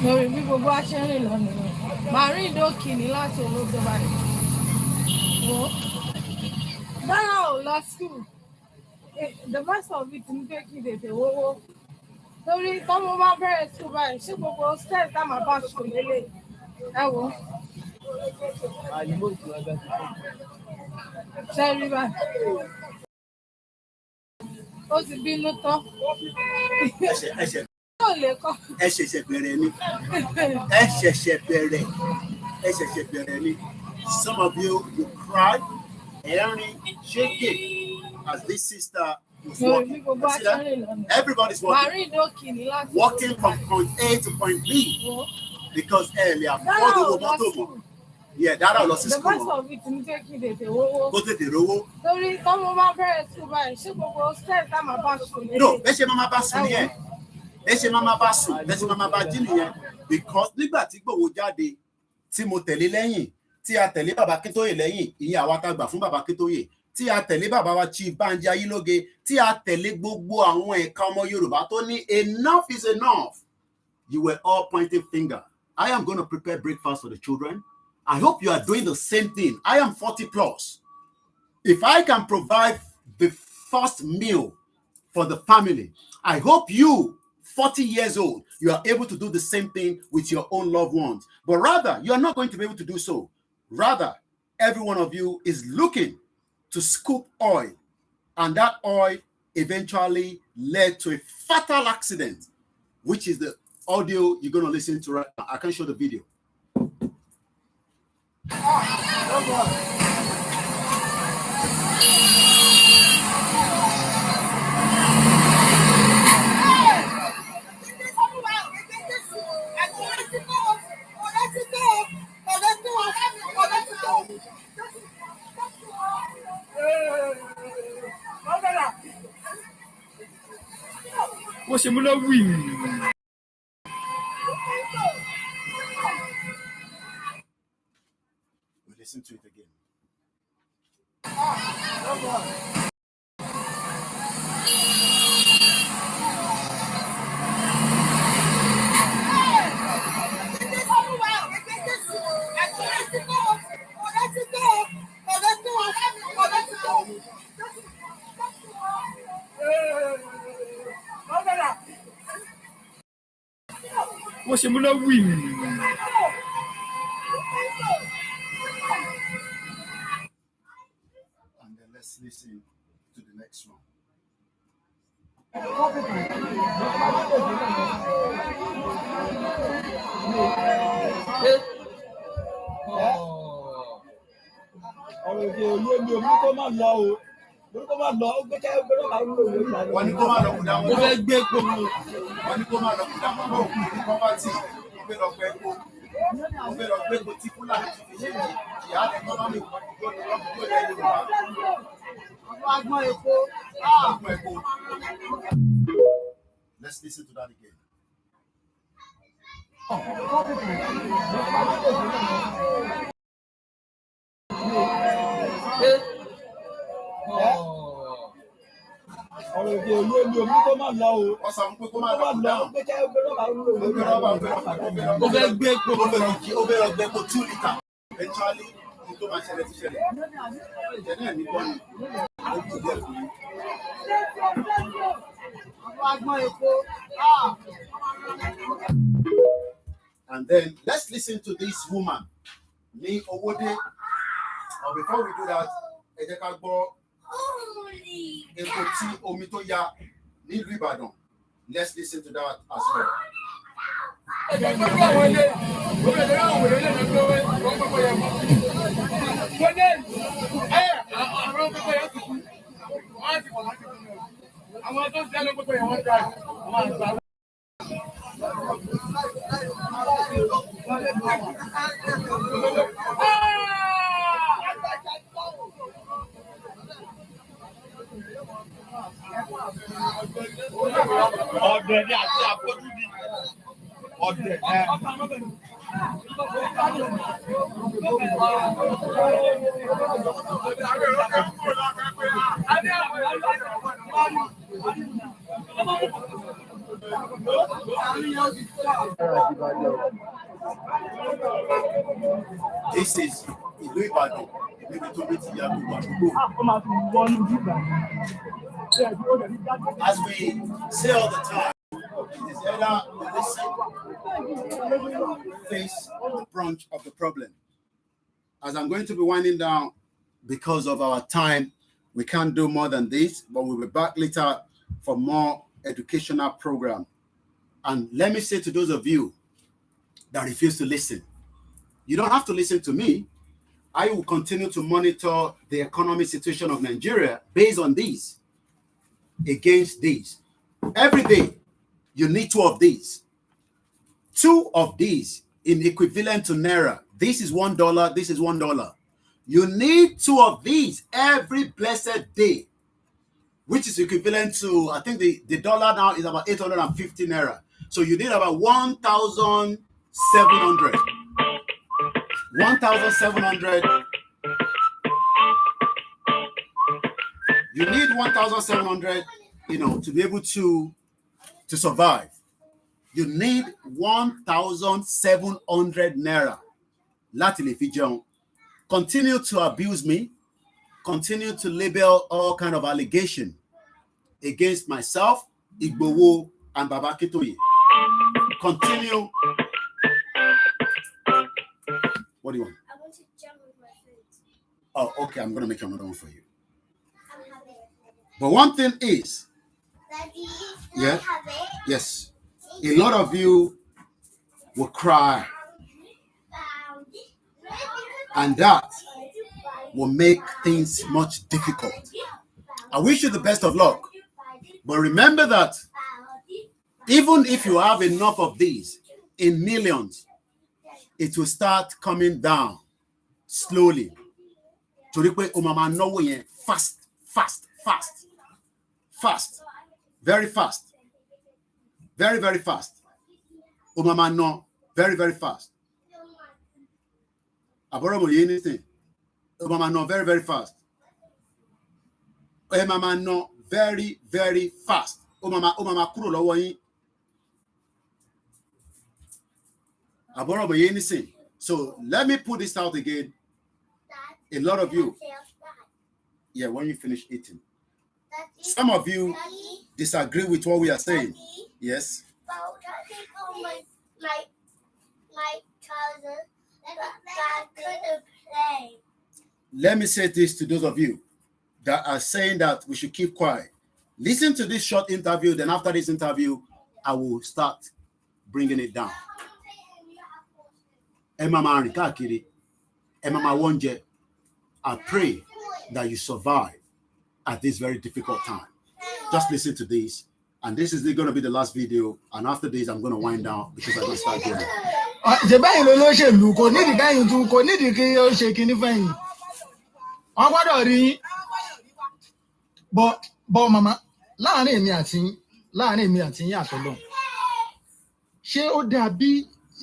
Lórí bí gbogbo aṣẹ́rìn lọ nìyẹn màrí ìdókìní láti olóògbé báyìí wò dáná ò lọ school the best of it ní pé kí tètè wówó torí tọ́mọ bá bẹ̀rẹ̀ school báyìí ṣé gbogbo stress tá màá bá school lélẹ̀ ẹ wò ṣe rí báyìí ó ti bínú tán. Ẹ ṣẹ̀ṣẹ̀ bẹ̀rẹ̀ ni. Some of you will cry, shaking as this sister was walking. Everybody's walking from point A to point B because earlier yeah, that I lost the best of it ní pé kí tètè wówó. Kó tètè rówó. Torí tọ́mọ bá bẹ̀rẹ̀ school báyìí ṣé gbogbo stress tá màá bá school lélẹ̀. No, ẹ ṣe máa bá sùn nìyẹn. Ẹ ṣe máa bá sùn, ẹ ṣe máa bá jí nìyẹn. Because nígbà tí Igboho jáde, tí mo tẹ̀lé lẹ́yìn, tí a tẹ̀lé bàbá Akintoye lẹ́yìn, ìyẹn àwa tá gbà fún bàbá Akintoye, tí a tẹ̀lé bàbá wa Chief Banji Ayilóge, tí a tẹ̀lé gbogbo àwọn ẹ̀ka ọmọ Yorùbá tó ní enough is enough. You were all pointing finger. I am going to prepare breakfast for the children. I hope you are doing the same thing. I am 40 plus. If I can provide the first meal for the family, I hope you, 40 years old, you are able to do the same thing with your own loved ones. But rather, you are not going to be able to do so. Rather, every one of you is looking to scoop oil, and that oil eventually led to a fatal accident, which is the audio you're going to listen to right now. I can show the video. Wọ́n ṣe mú lọ́wọ́ ìrìn. We'll listen to it again. Wọ́n ṣe mú lọ́wọ́ ìrìn. And then let's listen to the next one. Ọ̀rọ̀ òkè òye mi ò ní kó má lọ o. Kó má lọ, ó gbé kẹ́ gbé lọ́ba ń lò wọ́n ìlànà. Wọ́n ní kó má lọ kú dáwọn. Ó fẹ́ gbé epo. Wọ́n ní kó má lọ kú dáwọn náà kú ní pọ́pátì. Wọ́n fẹ́ lọ gbé epo. Wọ́n fẹ́ lọ gbé epo tí Fúlàní ti fi ṣe ìyá ẹ̀kọ́nọ́mì gbọ́dọ̀ Yorùbá. Agbọ́n epo. Agbọ́n epo. Let's listen to that again. Ọ̀rọ̀ òkè òye mi ò ní kó má lọ o. Wọ́n sọ fún pé kó má lọ kú Ó dáwọn. gbé kẹ́ gbé lọ́ba ń lò wọ́n ìlànà. Ó fẹ́ gbé epo. Ó fẹ́ lọ gbé epo 2 litre. Eventually, ní tó máa ṣẹlẹ̀ ti ṣẹlẹ̀. Ìjẹ́ náà ní bọ́ọ̀lù. Ó kù díẹ̀ fún mi. Agbọ́n epo. And then let's listen to this woman, Ní Owódé. But before we do that, ẹ jẹ́ ká gbọ́ epo tí omi tó ya nílùú Ìbàdàn. Let's listen to that as well. Àwọn tó ń sẹ́nu gbogbo yẹn wọ́n dá àwọn àgbà. Ọ̀dẹ̀ ni àti àpótí ni ọ̀dẹ̀ ẹ̀. This is ìlú Ìbàdàn, níbi tó bí ti ya gbogbo àdúgbò. As we say all the time, it is either we listen or face the brunt of the problem. As I'm going to be winding down, because of our time, we can't do more than this, but we'll be back later for more educational program. And let me say to those of you that refuse to listen, you don't have to listen to me. I will continue to monitor the economic situation of Nigeria based on these, against these. Every day, you need 2 of these. 2 of these in equivalent to Naira. This is $1, this is $1. You need 2 of these every blessed day, which is equivalent to, I think the dollar now is about 850 Naira. So you need about 1,700. 1,700. You need 1,700, to be able to survive. You need 1,700 Naira. láti lè fi jẹun. Continue to abuse me, continue to label all kind of allegation against myself, Igboho, and Baba Akintoye. Continue. What do you want? I want to jump with my food. Oh, okay, I'm going to make another one for you. But one thing is, Daddy, yeah, have it? yes, a lot of you will cry, and that will make things much difficult. I wish you the best of luck, but remember that even if you have enough of these in millions, it will start coming down slowly. Fast, fast, fast, fast, very fast, very, very fast. No, very, very fast. Anything. No, very, very fast. No, very, very fast. Kuro lowo yin. Anything. So let me put this out again. A lot of you, yeah, when you finish eating, some of you disagree with what we are saying. Yes. My cousin that couldn't play. Let me say this to those of you that are saying that we should keep quiet. Listen to this short interview, then after this interview, I will start bringing it down. I pray that you survive at this very difficult time. Just listen to this. And this is going to be the last video. And after this, I'm going to wind down because I don't start doing it. But mama, láàrin èmi àti yín àtọlọ́run. Ṣé ó dàbí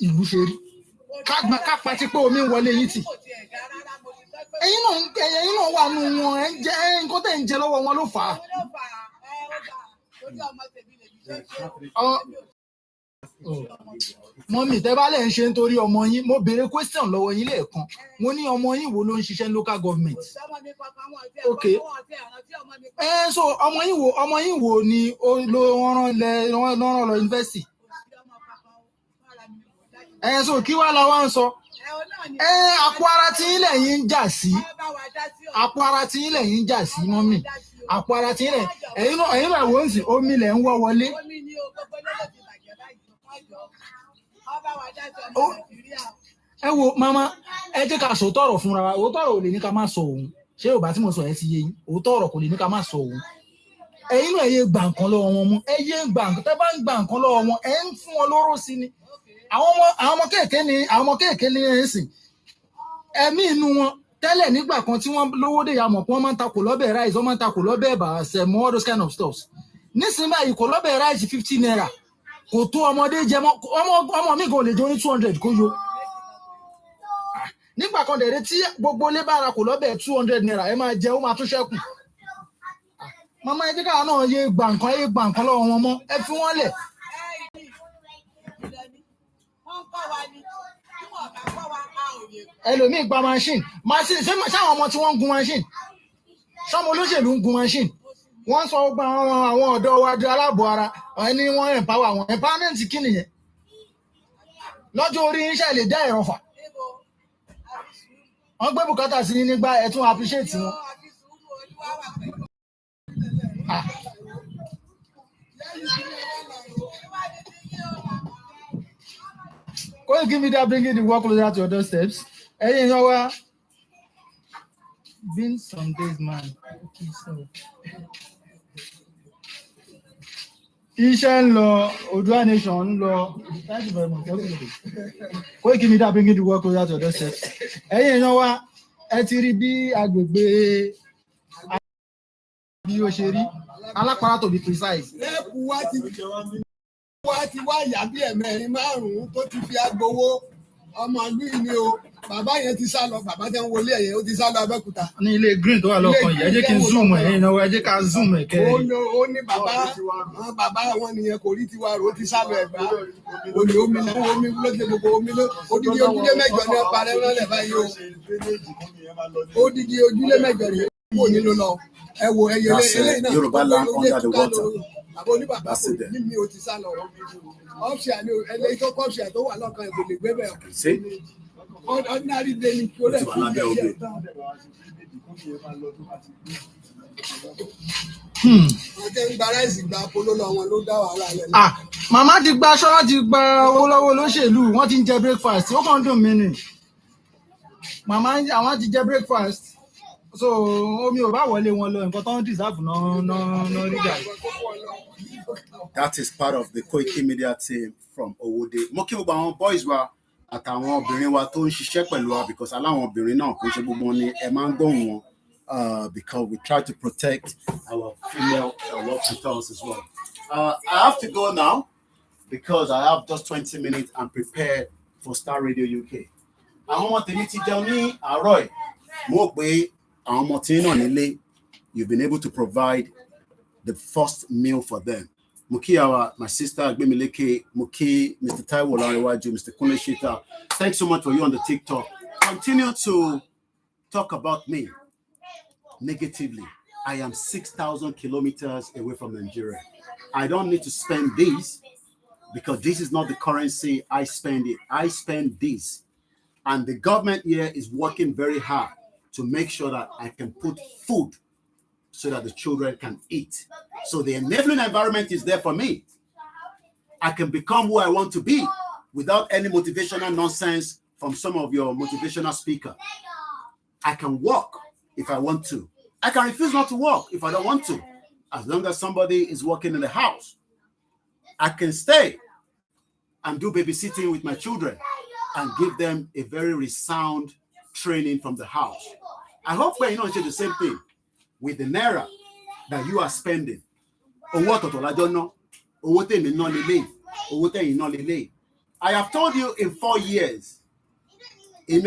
ìlú ṣe rí? Ká pati pé omi wọlé yín tì. Ẹ̀yin náà wà nù wọn, ẹ ń jẹ nǹkan tẹ́ ń jẹ lọ́wọ́ wọn ló fà á. Mọ́mì tẹ́ bá lẹ̀ ń ṣe nítorí ọmọ yín, mo béèrè question lọ́wọ́ yín lẹ́ẹ̀kan. Mo ní ọmọ yín wo ló ń ṣiṣẹ́ local government? Okay. So ọmọ yín wo ni ló rán lọ university? So kí wá la wá ń sọ? Àpò ara tí ilẹ̀ yín ń jà sí. Àpò ara tí ilẹ̀ yín ń jà sí, mọ́mì. Àpò ara tí ilẹ̀ ẹ̀yin náà wò ń sìn omi lẹ̀ ń wọ́ wọlé. Ẹ wo mama, ẹ jẹ́ ká sọ tọrọ fúnra wa. Òótọ́ ọ̀rọ̀ ò lè ní ká má sọ òun. Ṣé Yorùbá tí mo sọ ẹ ti yé yín? Òótọ́ ọ̀rọ̀ kò lè ní ká má sọ òun. Ẹ̀yin náà yé gbà nǹkan lọ́wọ́ wọn mú. Ẹ yé gbà nǹkan tẹ́ bá ń gbà nǹkan lọ́wọ́ wọn, ẹ ń fún wọn lóró sí ni. Àwọn ọmọ kéèké ní ẹ̀sìn. Ẹ̀mí inú wọn tẹ́lẹ̀ nígbà kan tí wọ́n lówó dé ya mọ̀ pé wọ́n máa ń takò lọ́bẹ̀ rice, wọ́n máa ń takò lọ́bẹ̀ ẹ̀bà, sẹ̀mọ́, all those kind of stuff. Nísìnyí báyìí kò lọ́bẹ̀ rice 50 naira. Kò tó ọmọdé jẹ mọ́, ọmọ mi kò lè jẹ ní 200 kó yó. Nígbà kan dẹ̀rẹ́ tí gbogbo ilé bá ra kò lọ́bẹ̀ 200 naira, ẹ máa jẹ ó máa tún ṣẹ́kù. Mama ẹ jẹ́ káwọn náà yé gbà nǹkan lọ́wọ́ wọn mọ́, ẹ fi wọ́n lẹ̀. Ẹlòmíì gba machine ṣé àwọn ọmọ tí wọ́n ń gun machine? Ṣọ́mọ olóṣèlú ń gun machine? Wọ́n sọ gba àwọn ọ̀dọ́ wa di aláàbọ̀ ara, ẹni wọ́n empower wọn. Empowerment kí nìyẹn? Lọ́jọ́ orí iṣẹ́ lè dá ẹ̀rọ fà. Wọ́n gbé bùkátà sí nígbà ẹ tún appreciate wọn. Go give me that, bringing the work closer to your doorsteps. Hey, you know what? Been some days, man. Okay, so. Iṣẹ́ ń lọ, Odua Nation ń lọ. Thank you very much. Go give me that, bringing the work closer to your doorsteps. Hey, you know what? Ẹ ti rí bí agbègbè bí ó ṣe rí. Alápàrá to be precise. Lẹ́kùn wá ti wá ìyá bí ẹ̀mẹ́rin márùn-ún tó ti fi agbowó ọmọ ìlú ni o. bàbá yẹn ti sá lọ bàbá tẹ́ ń wọlé ẹ̀yẹ ó ti sá lọ Abẹ́òkúta. ní ilé green tó wà lọ́kàn yìí ẹ jẹ́ kí n zoom ẹ̀ ìnáwó ẹ jẹ́ ká zoom ẹ̀ kẹ́ ẹ. ó ní bàbá wọn nìyẹn kò rí tiwa rò ó ti sá lọ Ẹ̀gbá olè omi ló ṣe gbogbo omi ló odidi ojúlé mẹ́jọ ní ọparẹ ránlẹ báyìí o odidi ojúlé mẹ́jọ rèé kò nílò lọ ẹ wo ẹyẹlé eléyìí náà Yoruba land under the water. àbọ̀ oníbàbá kò ní mi ò ti sá lọ ọ́fíà ni ẹlẹ́yìn tó kọ́fíà tó wà lọ́kàn ẹ̀ kò lè gbé bẹ́ẹ̀ ordinary day ni kí ó lẹ̀ fún ìgbésẹ̀ tán. ọjọ́ ń gba ráìsì gba polo lọ wọn ló dá wàhálà lẹ́nu. Màmá ti gba aṣọ wọn ti gba owó lọ́wọ́ olóṣèlú wọ́n ti ń jẹ breakfast ó kàn ń dùn mí nì màmá àwọn ti jẹ breakfast so omi ò bá wọlé wọn lọ nǹkan tó ń deserve náà rí jà. That is part of the Koiki Media team from Owode. Mo kí gbogbo àwọn boys wa àtàwọn obìnrin wa tó ń ṣiṣẹ́ pẹ̀lú wa because aláwọn obìnrin náà kò ṣe gbogbo ni ẹ máa ń gbóhùn wọn because we try to protect our female workers as well. I have to go now because I have just 20 minutes and prepare for Star Radio UK. Àwọn ọmọ tèmi ti jẹun ní àárọ̀ ẹ̀ mo pé àwọn ọmọ tí náà nílé you've been able to provide the first meal for them. Muki, my sister Agbemileke, Muki, Mr. Taiwo Lariwaju, Mr. Kunle Shita. Thanks so much for you on the TikTok. Continue to talk about me negatively. I am 6,000 kilometers away from Nigeria. I don't need to spend this because this is not the currency I spend it. I spend this. And the government here is working very hard to make sure that I can put food so that the children can eat. So the enabling environment is there for me. I can become who I want to be without any motivational nonsense from some of your motivational speakers. I can walk if I want to. I can refuse not to walk if I don't want to, as long as somebody is working in the house. I can stay and do babysitting with my children and give them a very resound training from the house. I hope you know the same thing with the naira that you are spending. I have told you in 4 years, let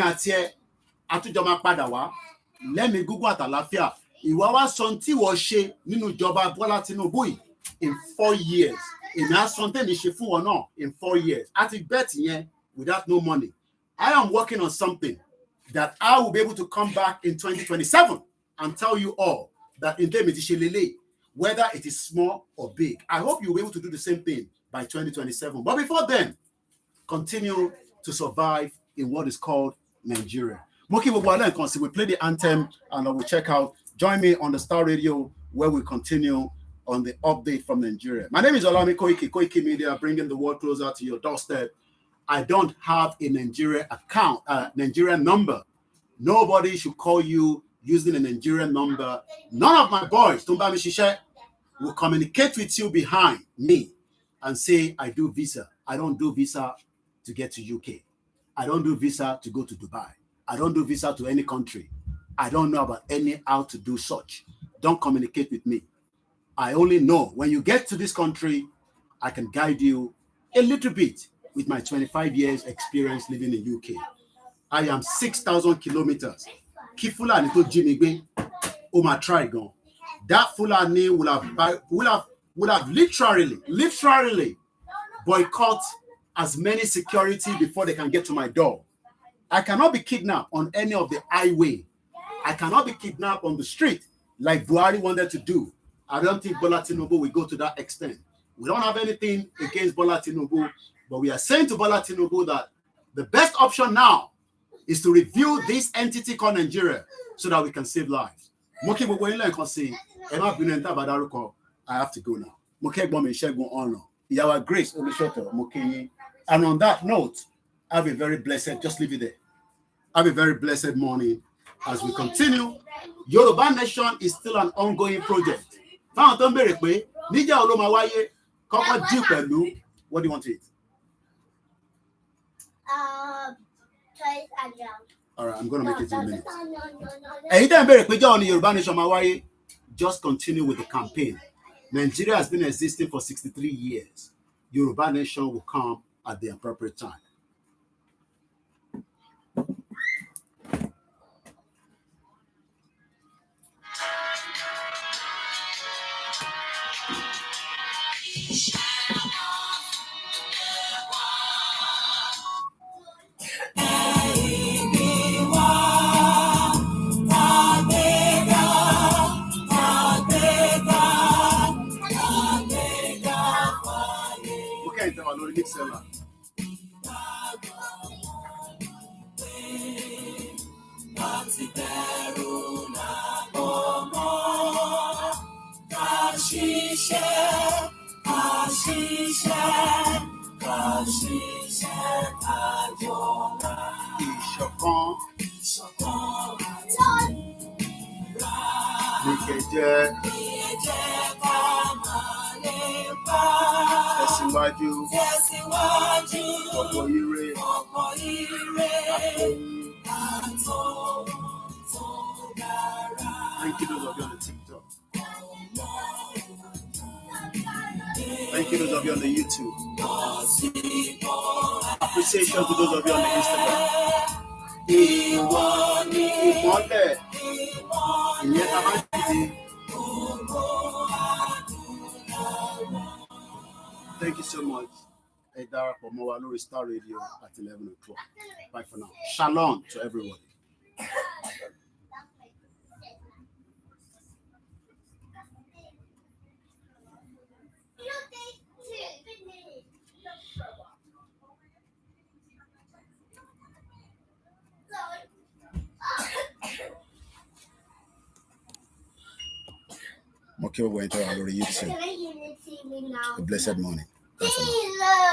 me Google at Alafia. Iwawa Sonti was she Ninu Joba Bola Tinubui in 4 years. In that something is shifu or no in 4 years. At it bet without no money. I am working on something that I will be able to come back in 2027 and tell you all that in whether it is small or big. I hope you'll be able to do the same thing by 2027. But before then, continue to survive in what is called Nigeria. Moki Wabwala, we play the anthem and I will check out. Join me on the Star Radio where we continue on the update from Nigeria. My name is Olami Koiki, Koiki Media, bringing the world closer to your doorstep. I don't have a Nigeria account, Nigerian number. Nobody should call you using a Nigerian number. None of my boys, Tumba Mishishe, will communicate with you behind me and say, I do visa. I don't do visa to get to UK. I don't do visa to go to Dubai. I don't do visa to any country. I don't know about any how to do such. Don't communicate with me. I only know when you get to this country, I can guide you a little bit with my 25 years experience living in UK. I am 6,000 kilometers. Kifula to Jimmy Oma Trigon. That Fulani would have literally boycott as many security before they can get to my door. I cannot be kidnapped on any of the highway. I cannot be kidnapped on the street like Buhari wanted to do. I don't think Bola Tinubu will go to that extent. We don't have anything against Bola Tinubu, but we are saying to Bola Tinubu that the best option now is to review this entity called Nigeria so that we can save lives. I have to go now. Grace, and on that note, have a very blessed, just leave it there. Have a very blessed morning as we continue. Yoruba Nation is still an ongoing project. What do you want to eat? All right, I'm going to make it in minutes. Just continue with the campaign. Nigeria has been existing for 63 years. Yoruba Nation will come at the appropriate time. seller. Ìṣọ̀kan ní kẹjẹ tẹ̀síwájú ọ̀pọ̀ ire àtòhun. Thank you those of you on the TikTok. Thank you those of you on the YouTube. Appreciation to those of you on the Instagram. Ìmọ́lẹ̀ ìyẹn tá a máa ń dìde. Thank you so much. Ẹ darapọ̀ mọ́ wa lórí Star Radio at 11 o'clock. Bye for now. Shalom to everybody. Mo kí gbogbo ẹ̀yin tó wà lórí YouTube. A blessed morning. Bye for now.